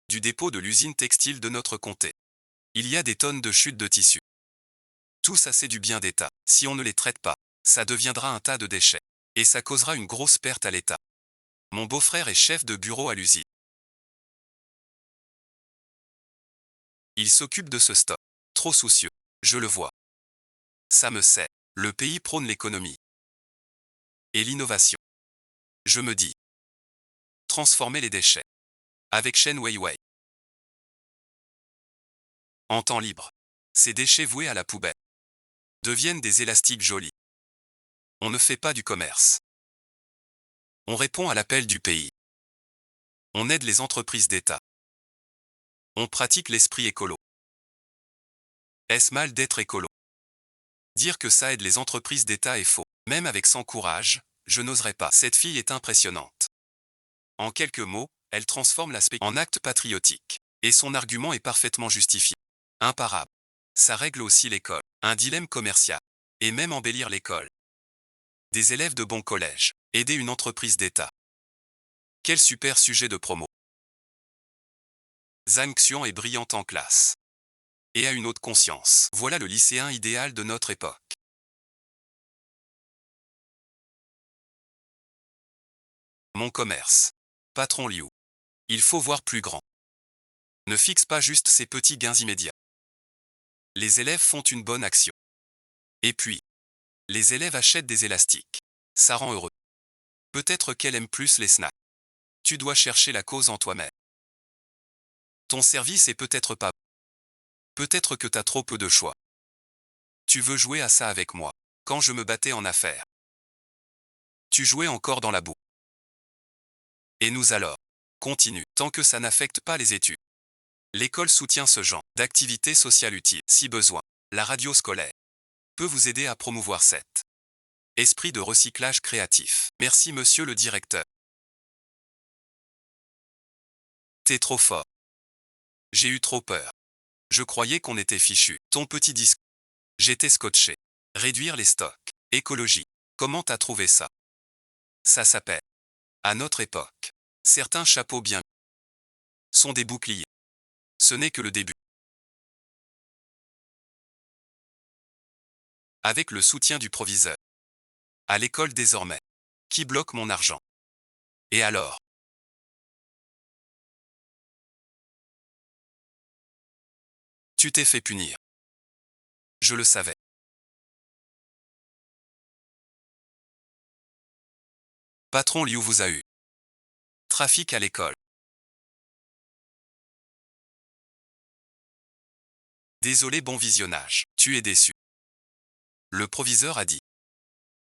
Du dépôt de l'usine textile de notre comté. Il y a des tonnes de chutes de tissu. Tout ça c'est du bien d'État. Si on ne les traite pas, ça deviendra un tas de déchets. Et ça causera une grosse perte à l'État. Mon beau-frère est chef de bureau à l'usine. Il s'occupe de ce stock. Trop soucieux. Je le vois. Ça me sait. Le pays prône l'économie. Et l'innovation. Je me dis. Transformer les déchets. Avec Shen Weiwei. En temps libre. Ces déchets voués à la poubelle deviennent des élastiques jolis. On ne fait pas du commerce. On répond à l'appel du pays. On aide les entreprises d'État. On pratique l'esprit écolo. Est-ce mal d'être écolo? Dire que ça aide les entreprises d'État est faux. Même avec son courage, je n'oserais pas. Cette fille est impressionnante. En quelques mots, elle transforme l'aspect en acte patriotique. Et son argument est parfaitement justifié. Imparable. Ça règle aussi l'école. Un dilemme commercial. Et même embellir l'école. Des élèves de bon collège. Aider une entreprise d'État. Quel super sujet de promo. Zhang Xian est brillante en classe. Et a une haute conscience. Voilà le lycéen idéal de notre époque. Mon commerce. Patron Liu. Il faut voir plus grand. Ne fixe pas juste ces petits gains immédiats. Les élèves font une bonne action. Et puis, les élèves achètent des élastiques. Ça rend heureux. Peut-être qu'elle aime plus les snacks. Tu dois chercher la cause en toi-même. Ton service est peut-être pas bon. Peut-être que t'as trop peu de choix. Tu veux jouer à ça avec moi. Quand je me battais en affaires. Tu jouais encore dans la boue. Et nous alors. Continue, tant que ça n'affecte pas les études. L'école soutient ce genre d'activités sociales utiles, si besoin. La radio scolaire peut vous aider à promouvoir cet esprit de recyclage créatif. Merci monsieur le directeur. T'es trop fort. J'ai eu trop peur. Je croyais qu'on était fichu. Ton petit disque. J'étais scotché. Réduire les stocks. Écologie. Comment t'as trouvé ça? Ça s'appelle. À notre époque. Certains chapeaux bien sont des boucliers. Ce n'est que le début. Avec le soutien du proviseur. À l'école désormais. Qui bloque mon argent? Et alors? Tu t'es fait punir. Je le savais. Patron Liu vous a eu. Trafic à l'école. Désolé, bon visionnage. Tu es déçu. Le proviseur a dit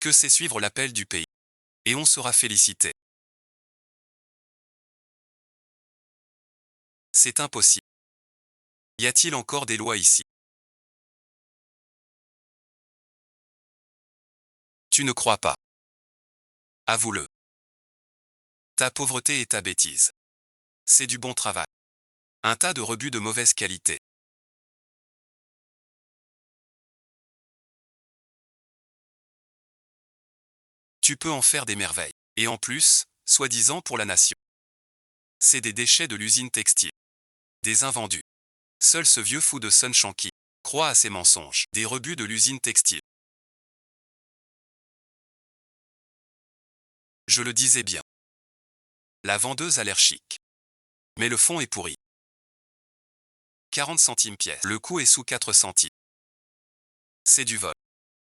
que c'est suivre l'appel du pays. Et on sera félicité. C'est impossible. Y a-t-il encore des lois ici? Tu ne crois pas. Avoue-le. Ta pauvreté et ta bêtise. C'est du bon travail. Un tas de rebuts de mauvaise qualité. Tu peux en faire des merveilles. Et en plus, soi-disant pour la nation. C'est des déchets de l'usine textile. Des invendus. Seul ce vieux fou de Sun Shanky croit à ces mensonges. Des rebuts de l'usine textile. Je le disais bien. La vendeuse a l'air chic. Mais le fond est pourri. 40 centimes pièce. Le coût est sous 4 centimes. C'est du vol.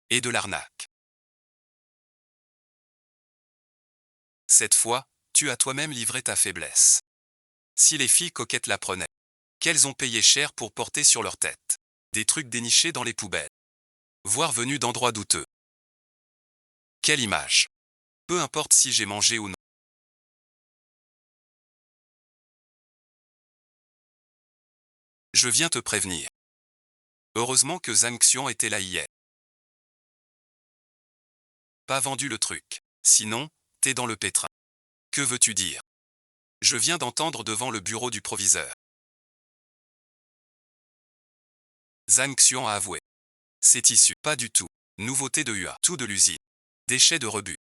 Et de l'arnaque. Cette fois, tu as toi-même livré ta faiblesse. Si les filles coquettes la prenaient, qu'elles ont payé cher pour porter sur leur tête des trucs dénichés dans les poubelles, voire venus d'endroits douteux. Quelle image! Peu importe si j'ai mangé ou non. Je viens te prévenir. Heureusement que Zhang Xian était là hier. Pas vendu le truc. Sinon, t'es dans le pétrin. Que veux-tu dire? Je viens d'entendre devant le bureau du proviseur. Zhang Xian a avoué. C'est issu. Pas du tout. Nouveauté de UA. Tout de l'usine. Déchets de rebut.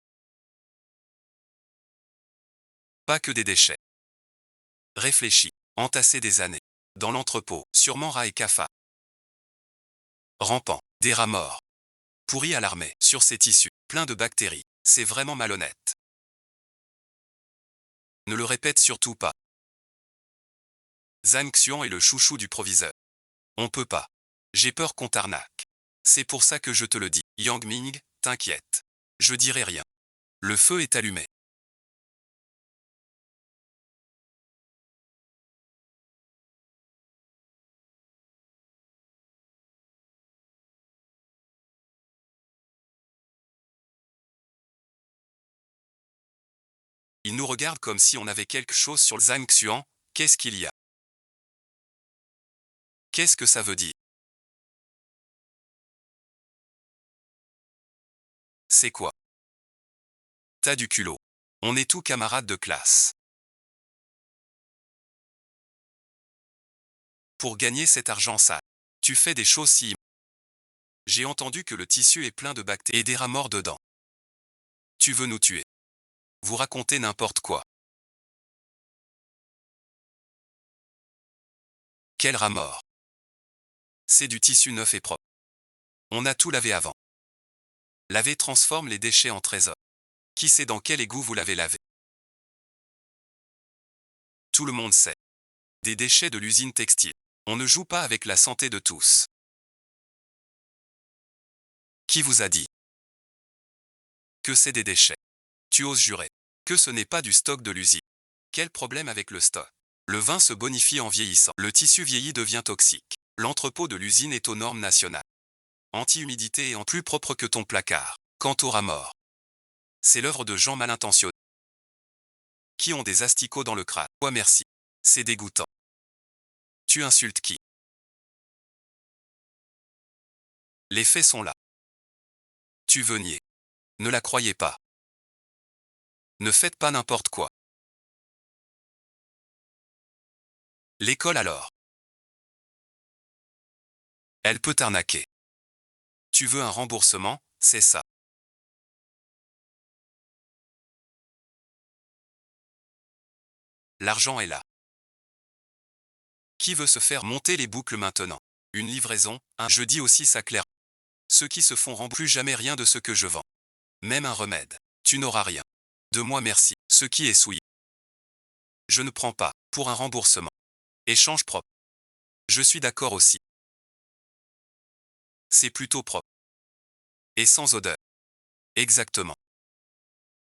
Pas que des déchets. Réfléchis. Entassés des années. Dans l'entrepôt. Sûrement rats et cafards. Rampant. Des rats morts. Pourris à l'armée. Sur ces tissus. Plein de bactéries. C'est vraiment malhonnête. Ne le répète surtout pas. Zhang Xian est le chouchou du proviseur. On peut pas. J'ai peur qu'on t'arnaque. C'est pour ça que je te le dis. Yang Ming, t'inquiète. Je dirai rien. Le feu est allumé. Il nous regarde comme si on avait quelque chose sur Zhang Xian. Qu'est-ce qu'il y a? Qu'est-ce que ça veut dire? C'est quoi? T'as du culot. On est tous camarades de classe. Pour gagner cet argent sale, tu fais des choses si... J'ai entendu que le tissu est plein de bactéries et des rats morts dedans. Tu veux nous tuer? Vous racontez n'importe quoi. Quel rat mort? C'est du tissu neuf et propre. On a tout lavé avant. Laver transforme les déchets en trésors. Qui sait dans quel égout vous l'avez lavé? Tout le monde sait. Des déchets de l'usine textile. On ne joue pas avec la santé de tous. Qui vous a dit que c'est des déchets? Tu oses jurer que ce n'est pas du stock de l'usine. Quel problème avec le stock? Le vin se bonifie en vieillissant. Le tissu vieilli devient toxique. L'entrepôt de l'usine est aux normes nationales. Anti-humidité et en plus propre que ton placard. Quant au rat mort, c'est l'œuvre de gens mal intentionnés qui ont des asticots dans le crâne. Ouais, merci. C'est dégoûtant. Tu insultes qui? Les faits sont là. Tu veux nier. Ne la croyez pas. Ne faites pas n'importe quoi. L'école alors. Elle peut t'arnaquer. Tu veux un remboursement, c'est ça. L'argent est là. Qui veut se faire monter les boucles maintenant? Une livraison, je dis aussi ça clair. Ceux qui se font rembourser plus jamais rien de ce que je vends. Même un remède. Tu n'auras rien. De moi merci. Ce qui est souillé. Je ne prends pas. Pour un remboursement. Échange propre. Je suis d'accord aussi. C'est plutôt propre. Et sans odeur. Exactement.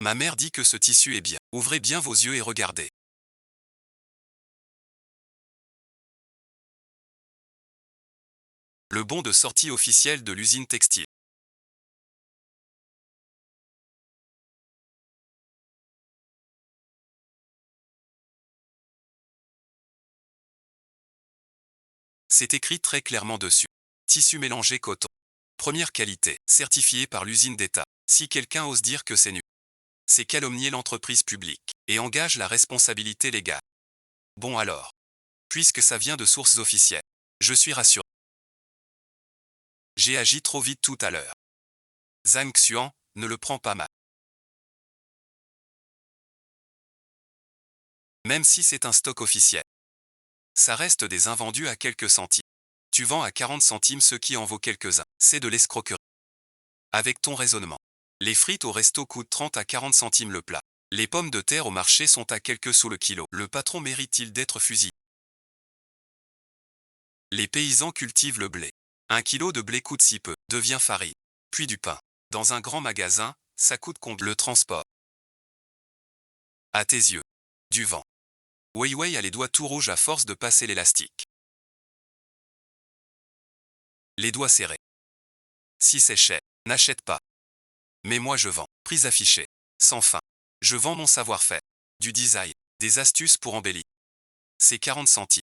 Ma mère dit que ce tissu est bien. Ouvrez bien vos yeux et regardez. Le bon de sortie officiel de l'usine textile. C'est écrit très clairement dessus. Tissu mélangé coton. Première qualité, certifié par l'usine d'État. Si quelqu'un ose dire que c'est nu, c'est calomnier l'entreprise publique et engage la responsabilité légale. Bon alors. Puisque ça vient de sources officielles, je suis rassuré. J'ai agi trop vite tout à l'heure. Zhang Xuan ne le prend pas mal. Même si c'est un stock officiel. Ça reste des invendus à quelques centimes. Tu vends à 40 centimes ce qui en vaut quelques-uns. C'est de l'escroquerie. Avec ton raisonnement. Les frites au resto coûtent 30 à 40 centimes le plat. Les pommes de terre au marché sont à quelques sous le kilo. Le patron mérite-t-il d'être fusillé? Les paysans cultivent le blé. 1 kilo de blé coûte si peu, devient farine. Puis du pain. Dans un grand magasin, ça coûte combien? Le transport. À tes yeux. Du vent. Weiwei a les doigts tout rouges à force de passer l'élastique. Les doigts serrés. Si c'est cher, n'achète pas. Mais moi je vends. Prix affiché. Sans fin. Je vends mon savoir-faire. Du design. Des astuces pour embellir. C'est 40 centimes.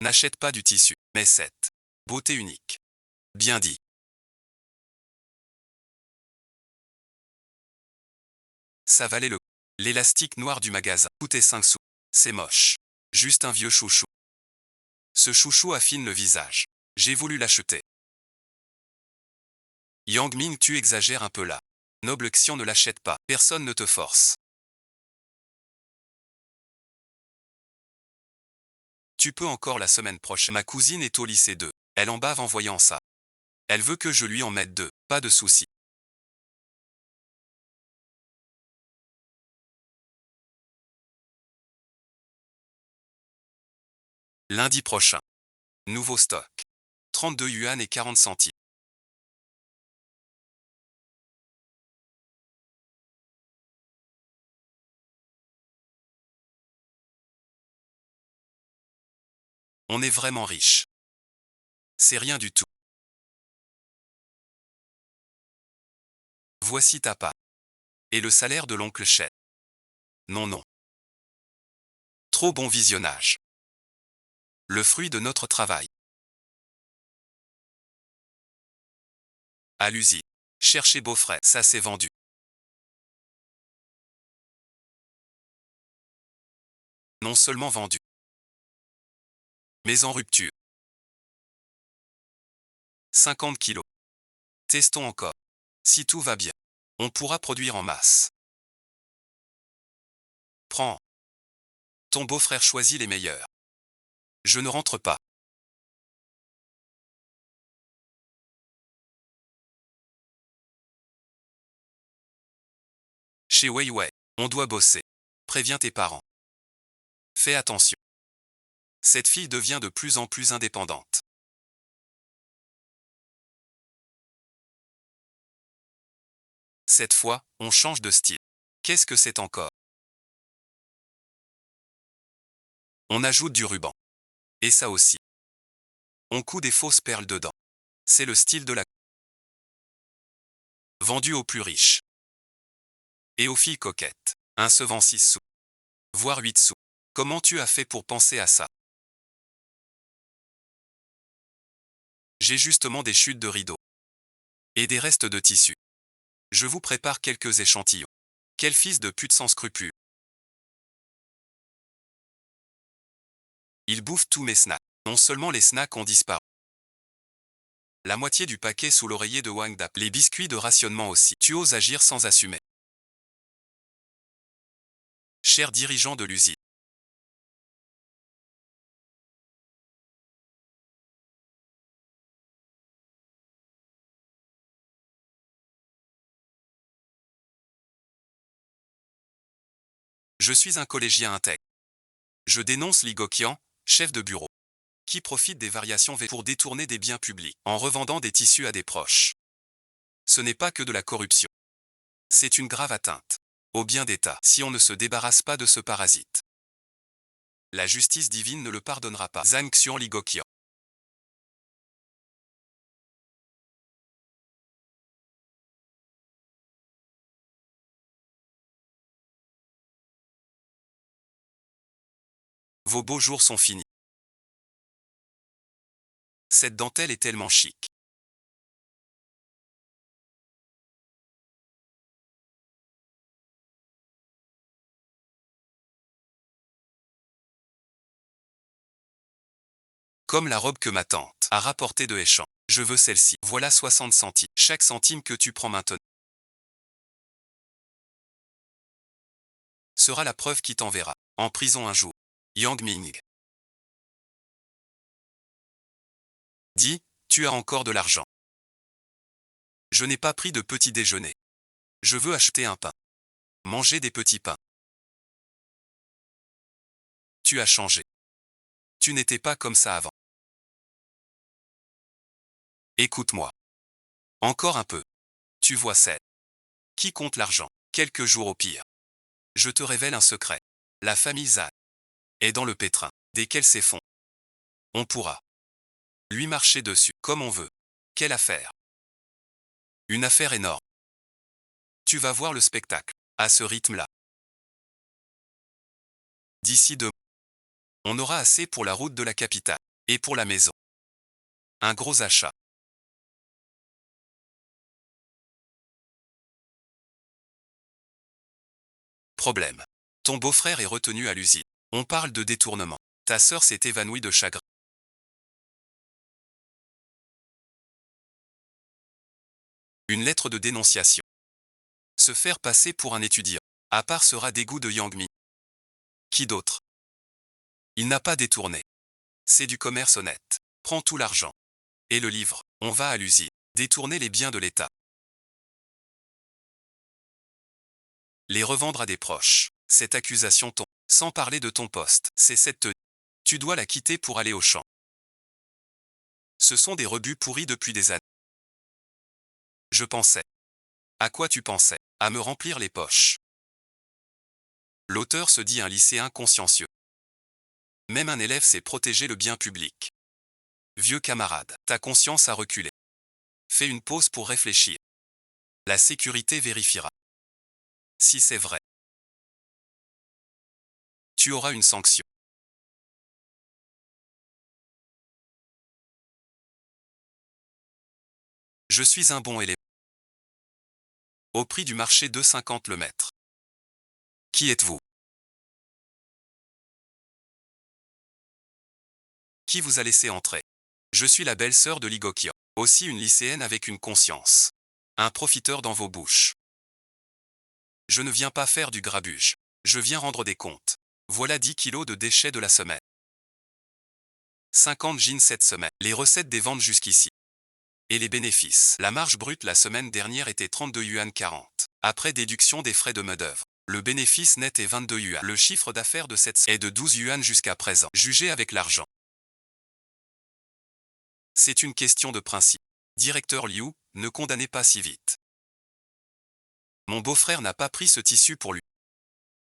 N'achète pas du tissu, mais cette beauté unique. Bien dit. Ça valait le coup. L'élastique noir du magasin coûtait 5 sous. C'est moche. Juste un vieux chouchou. Ce chouchou affine le visage. J'ai voulu l'acheter. Yang Ming, tu exagères un peu là. Noble Xian ne l'achète pas. Personne ne te force. Tu peux encore la semaine prochaine. Ma cousine est au lycée 2. Elle en bave en voyant ça. Elle veut que je lui en mette 2. Pas de souci. Lundi prochain. Nouveau stock. 32 yuan et 40 centimes. On est vraiment riche. C'est rien du tout. Voici ta part. Et le salaire de l'oncle Chet. Non, non. Trop bon visionnage. Le fruit de notre travail. À l'usine. Cherchez Beaufray, ça s'est vendu. Non seulement vendu, mais en rupture. 50 kilos. Testons encore. Si tout va bien, on pourra produire en masse. Prends. Ton beau-frère choisit les meilleurs. Je ne rentre pas. Chez Weiwei, on doit bosser. Préviens tes parents. Fais attention. Cette fille devient de plus en plus indépendante. Cette fois, on change de style. Qu'est-ce que c'est encore? On ajoute du ruban. Et ça aussi. On coud des fausses perles dedans. C'est le style de la... Vendu aux plus riches. Et aux filles coquettes. Un se vend 6 sous. Voire 8 sous. Comment tu as fait pour penser à ça? J'ai justement des chutes de rideaux. Et des restes de tissu. Je vous prépare quelques échantillons. Quel fils de pute sans scrupules. Il bouffe tous mes snacks. Non seulement les snacks ont disparu. La moitié du paquet sous l'oreiller de Wang Dap. Les biscuits de rationnement aussi. Tu oses agir sans assumer. Cher dirigeant de l'usine. Je suis un collégien intègre. Je dénonce Li Goqian, chef de bureau, qui profite des variations V pour détourner des biens publics en revendant des tissus à des proches. Ce n'est pas que de la corruption. C'est une grave atteinte au bien d'État si on ne se débarrasse pas de ce parasite. La justice divine ne le pardonnera pas. Zhang Xian Li Goqian. Vos beaux jours sont finis. Cette dentelle est tellement chic. Comme la robe que ma tante a rapportée de Échamps. Je veux celle-ci. Voilà 60 centimes. Chaque centime que tu prends maintenant sera la preuve qui t'enverra en prison un jour. Yang Ming. Dis, tu as encore de l'argent. Je n'ai pas pris de petit déjeuner. Je veux acheter un pain. Manger des petits pains. Tu as changé. Tu n'étais pas comme ça avant. Écoute-moi. Encore un peu. Tu vois c'est. Qui compte l'argent? Quelques jours au pire. Je te révèle un secret. La famille Zhang est dans le pétrin. Dès qu'elle s'effondre, on pourra lui marcher dessus comme on veut. Quelle affaire? Une affaire énorme. Tu vas voir le spectacle. À ce rythme-là. D'ici 2 mois, on aura assez pour la route de la capitale. Et pour la maison. Un gros achat. Problème. Ton beau-frère est retenu à l'usine. On parle de détournement. Ta sœur s'est évanouie de chagrin. Une lettre de dénonciation. Se faire passer pour un étudiant. À part sera dégoût de Yang Mi. Qui d'autre? Il n'a pas détourné. C'est du commerce honnête. Prends tout l'argent. Et le livre. On va à l'usine. Détourner les biens de l'État. Les revendre à des proches. Cette accusation tombe. Sans parler de ton poste. C'est cette tenue. Tu dois la quitter pour aller au champ. Ce sont des rebuts pourris depuis des années. Je pensais. À quoi tu pensais? À me remplir les poches. L'auteur se dit un lycéen consciencieux. Même un élève sait protéger le bien public. Vieux camarade, ta conscience a reculé. Fais une pause pour réfléchir. La sécurité vérifiera. Si c'est vrai, tu auras une sanction. Je suis un bon élève. Au prix du marché 2,50 le mètre. Qui êtes-vous? Qui vous a laissé entrer? Je suis la belle-sœur de Li Goqian. Aussi une lycéenne avec une conscience. Un profiteur dans vos bouches. Je ne viens pas faire du grabuge. Je viens rendre des comptes. Voilà 10 kilos de déchets de la semaine. 50 jeans cette semaine. Les recettes des ventes jusqu'ici. Et les bénéfices. La marge brute la semaine dernière était 32 yuan 40. Après déduction des frais de main-d'œuvre. Le bénéfice net est 22 yuan. Le chiffre d'affaires de cette semaine est de 12 yuan jusqu'à présent. Jugé avec l'argent. C'est une question de principe. Directeur Liu, ne condamnez pas si vite. Mon beau-frère n'a pas pris ce tissu pour lui.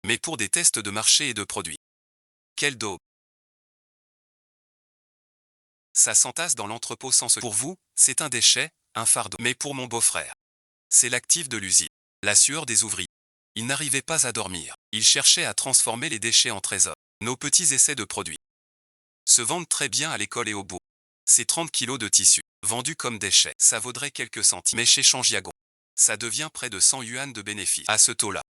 Mais pour des tests de marché et de produits. Quel daube. Ça s'entasse dans l'entrepôt sans se... Pour vous, c'est un déchet, un fardeau. Mais pour mon beau-frère, c'est l'actif de l'usine. La sueur des ouvriers. Il n'arrivait pas à dormir. Il cherchait à transformer les déchets en trésors. Nos petits essais de produits se vendent très bien à l'école et au bout. C'est 30 kilos de tissu, vendus comme déchets. Ça vaudrait quelques centimes. Mais chez Changiagon, ça devient près de 100 yuan de bénéfice. À ce taux-là.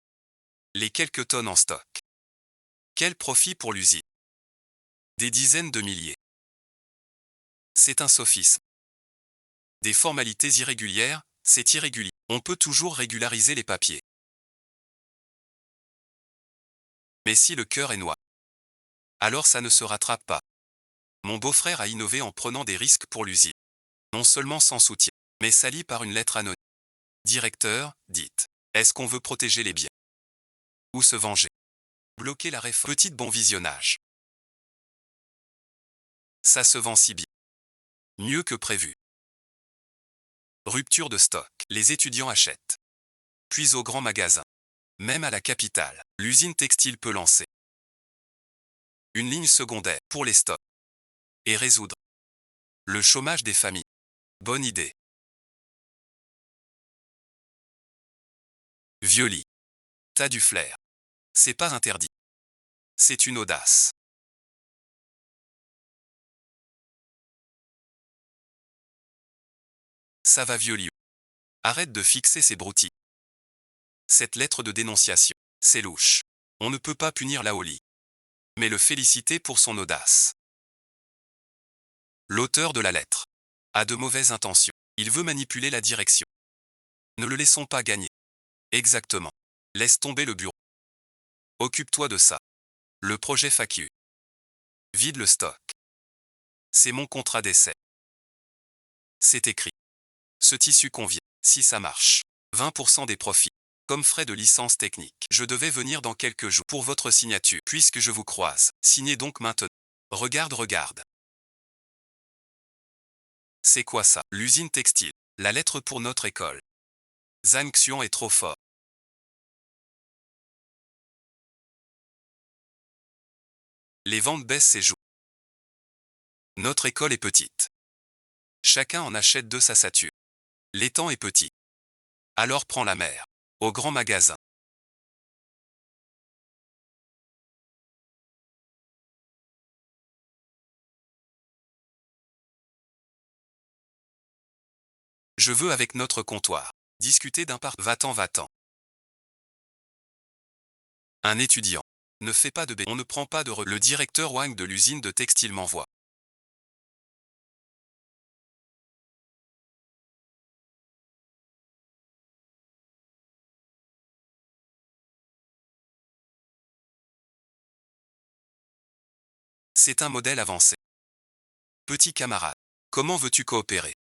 Les quelques tonnes en stock. Quel profit pour l'usine? Des dizaines de milliers. C'est un sophisme. Des formalités irrégulières, c'est irrégulier. On peut toujours régulariser les papiers. Mais si le cœur est noir, alors ça ne se rattrape pas. Mon beau-frère a innové en prenant des risques pour l'usine. Non seulement sans soutien, mais sali par une lettre anonyme. Directeur, dites. Est-ce qu'on veut protéger les biens? Ou se venger? Bloquer la réforme. Petite bon visionnage. Ça se vend si bien. Mieux que prévu. Rupture de stock. Les étudiants achètent. Puis au grand magasin. Même à la capitale, l'usine textile peut lancer une ligne secondaire pour les stocks et résoudre le chômage des familles. Bonne idée. Vieux lit. T'as du flair. C'est pas interdit. C'est une audace. Ça va vieux lit. Arrête de fixer ces broutilles. Cette lettre de dénonciation, c'est louche. On ne peut pas punir Laoli, mais le féliciter pour son audace. L'auteur de la lettre a de mauvaises intentions. Il veut manipuler la direction. Ne le laissons pas gagner. Exactement. Laisse tomber le bureau. Occupe-toi de ça. Le projet FAQ. Vide le stock. C'est mon contrat d'essai. C'est écrit. Ce tissu convient. Si ça marche. 20% des profits. Comme frais de licence technique. Je devais venir dans quelques jours pour votre signature. Puisque je vous croise. Signez donc maintenant. Regarde. C'est quoi ça? L'usine textile. La lettre pour notre école. Zhang Xian est trop fort. Les ventes baissent et jouent. Notre école est petite. Chacun en achète deux, ça sature. L'étang est petit. Alors prends la mer. Au grand magasin. Je veux avec notre comptoir. Discuter d'un part. Va-t'en. Un étudiant. Ne fait pas de On ne prend pas de Le directeur Wang de l'usine de textile m'envoie. C'est un modèle avancé. Petit camarade. Comment veux-tu coopérer?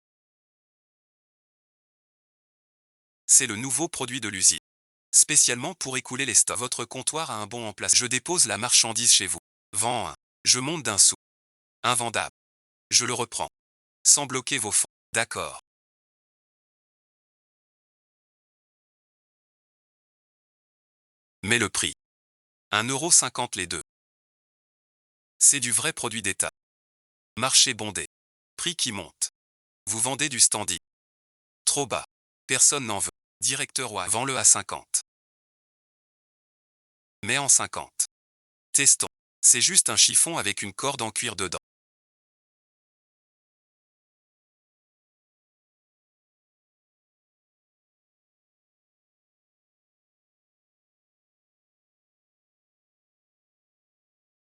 C'est le nouveau produit de l'usine. Spécialement pour écouler les stocks. Votre comptoir a un bon en place. Je dépose la marchandise chez vous. Vends un. Je monte d'un sou. Invendable. Je le reprends. Sans bloquer vos fonds. D'accord. Mais le prix. 1,50 € les deux. C'est du vrai produit d'État. Marché bondé. Prix qui monte. Vous vendez du standy. Trop bas. Personne n'en veut. Directeur Wang. Vends-le à 50. Mais en 50. Testons. C'est juste un chiffon avec une corde en cuir dedans.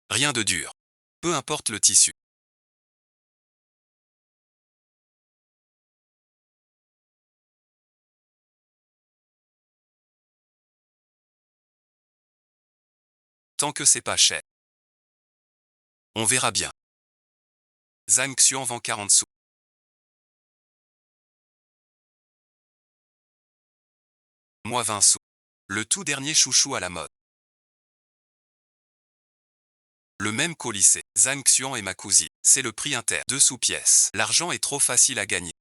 Rien de dur. Peu importe le tissu. Tant que c'est pas cher. On verra bien. Zhang Xian vend 40 sous. Moi 20 sous. Le tout dernier chouchou à la mode. Le même qu'au lycée. Zhang Xian et ma cousine. C'est le prix inter. 2 sous pièce. L'argent est trop facile à gagner.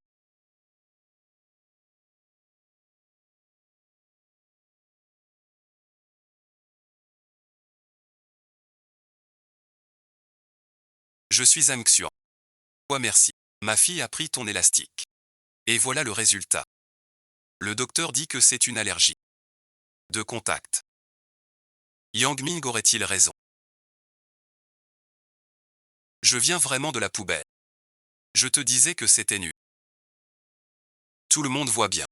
Je suis Zhang Xian. Ouais, merci. Ma fille a pris ton élastique. Et voilà le résultat. Le docteur dit que c'est une allergie. De contact. Yang Ming aurait-il raison? Je viens vraiment de la poubelle. Je te disais que c'était nul. Tout le monde voit bien.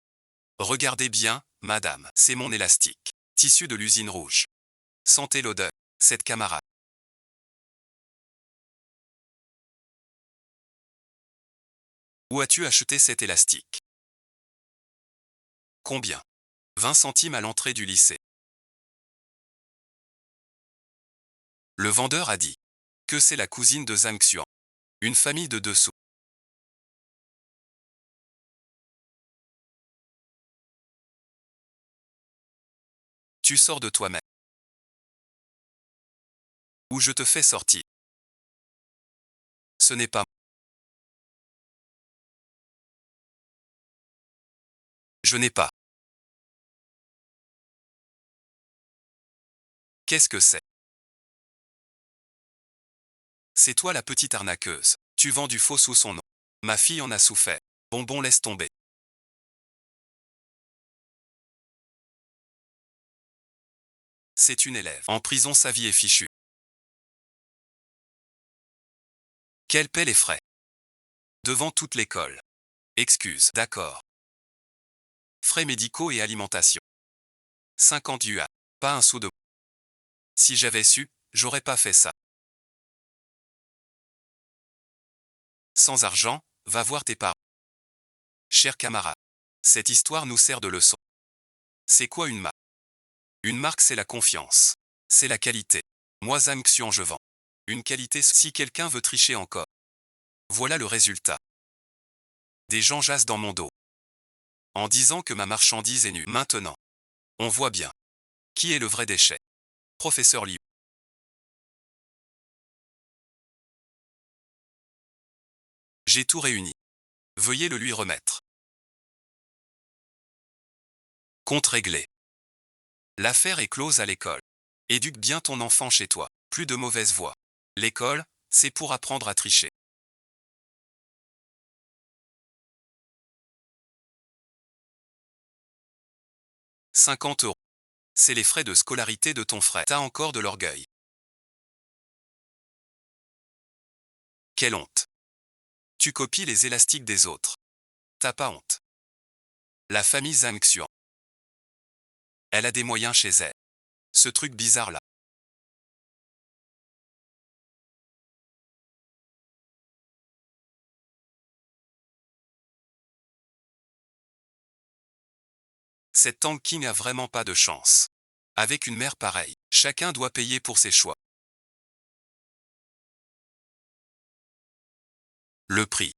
Regardez bien, madame, c'est mon élastique. Tissu de l'usine rouge. Sentez l'odeur. Cette camarade. Où as-tu acheté cet élastique? Combien? 20 centimes à l'entrée du lycée. Le vendeur a dit que c'est la cousine de Zhang Xian. Une famille de dessous. Tu sors de toi-même. Ou je te fais sortir. Ce n'est pas. Je n'ai pas. Qu'est-ce que c'est? C'est toi la petite arnaqueuse. Tu vends du faux sous son nom. Ma fille en a souffert. Bonbon, laisse tomber. C'est une élève. En prison, sa vie est fichue. Qu'elle paie les frais. Devant toute l'école. Excuse. D'accord. Frais médicaux et alimentation. 50 yuan. Pas un sou de. Si j'avais su, j'aurais pas fait ça. Sans argent, va voir tes parents. Cher camarade. Cette histoire nous sert de leçon. C'est quoi une marque? Une marque, c'est la confiance. C'est la qualité. Moi, Zhang Xian, je vends. Une qualité si quelqu'un veut tricher encore. Voilà le résultat. Des gens jasent dans mon dos. En disant que ma marchandise est nulle. Maintenant. On voit bien. Qui est le vrai déchet? Professeur Liu. J'ai tout réuni. Veuillez le lui remettre. Compte réglé. L'affaire est close à l'école. Éduque bien ton enfant chez toi. Plus de mauvaise voix. L'école, c'est pour apprendre à tricher. « 50 €. C'est les frais de scolarité de ton frère. T'as encore de l'orgueil. Quelle honte. Tu copies les élastiques des autres. T'as pas honte. La famille Zhang Xian. Elle a des moyens chez elle. Ce truc bizarre là. Cette Tang King a vraiment pas de chance. Avec une mère pareille, chacun doit payer pour ses choix. Le prix.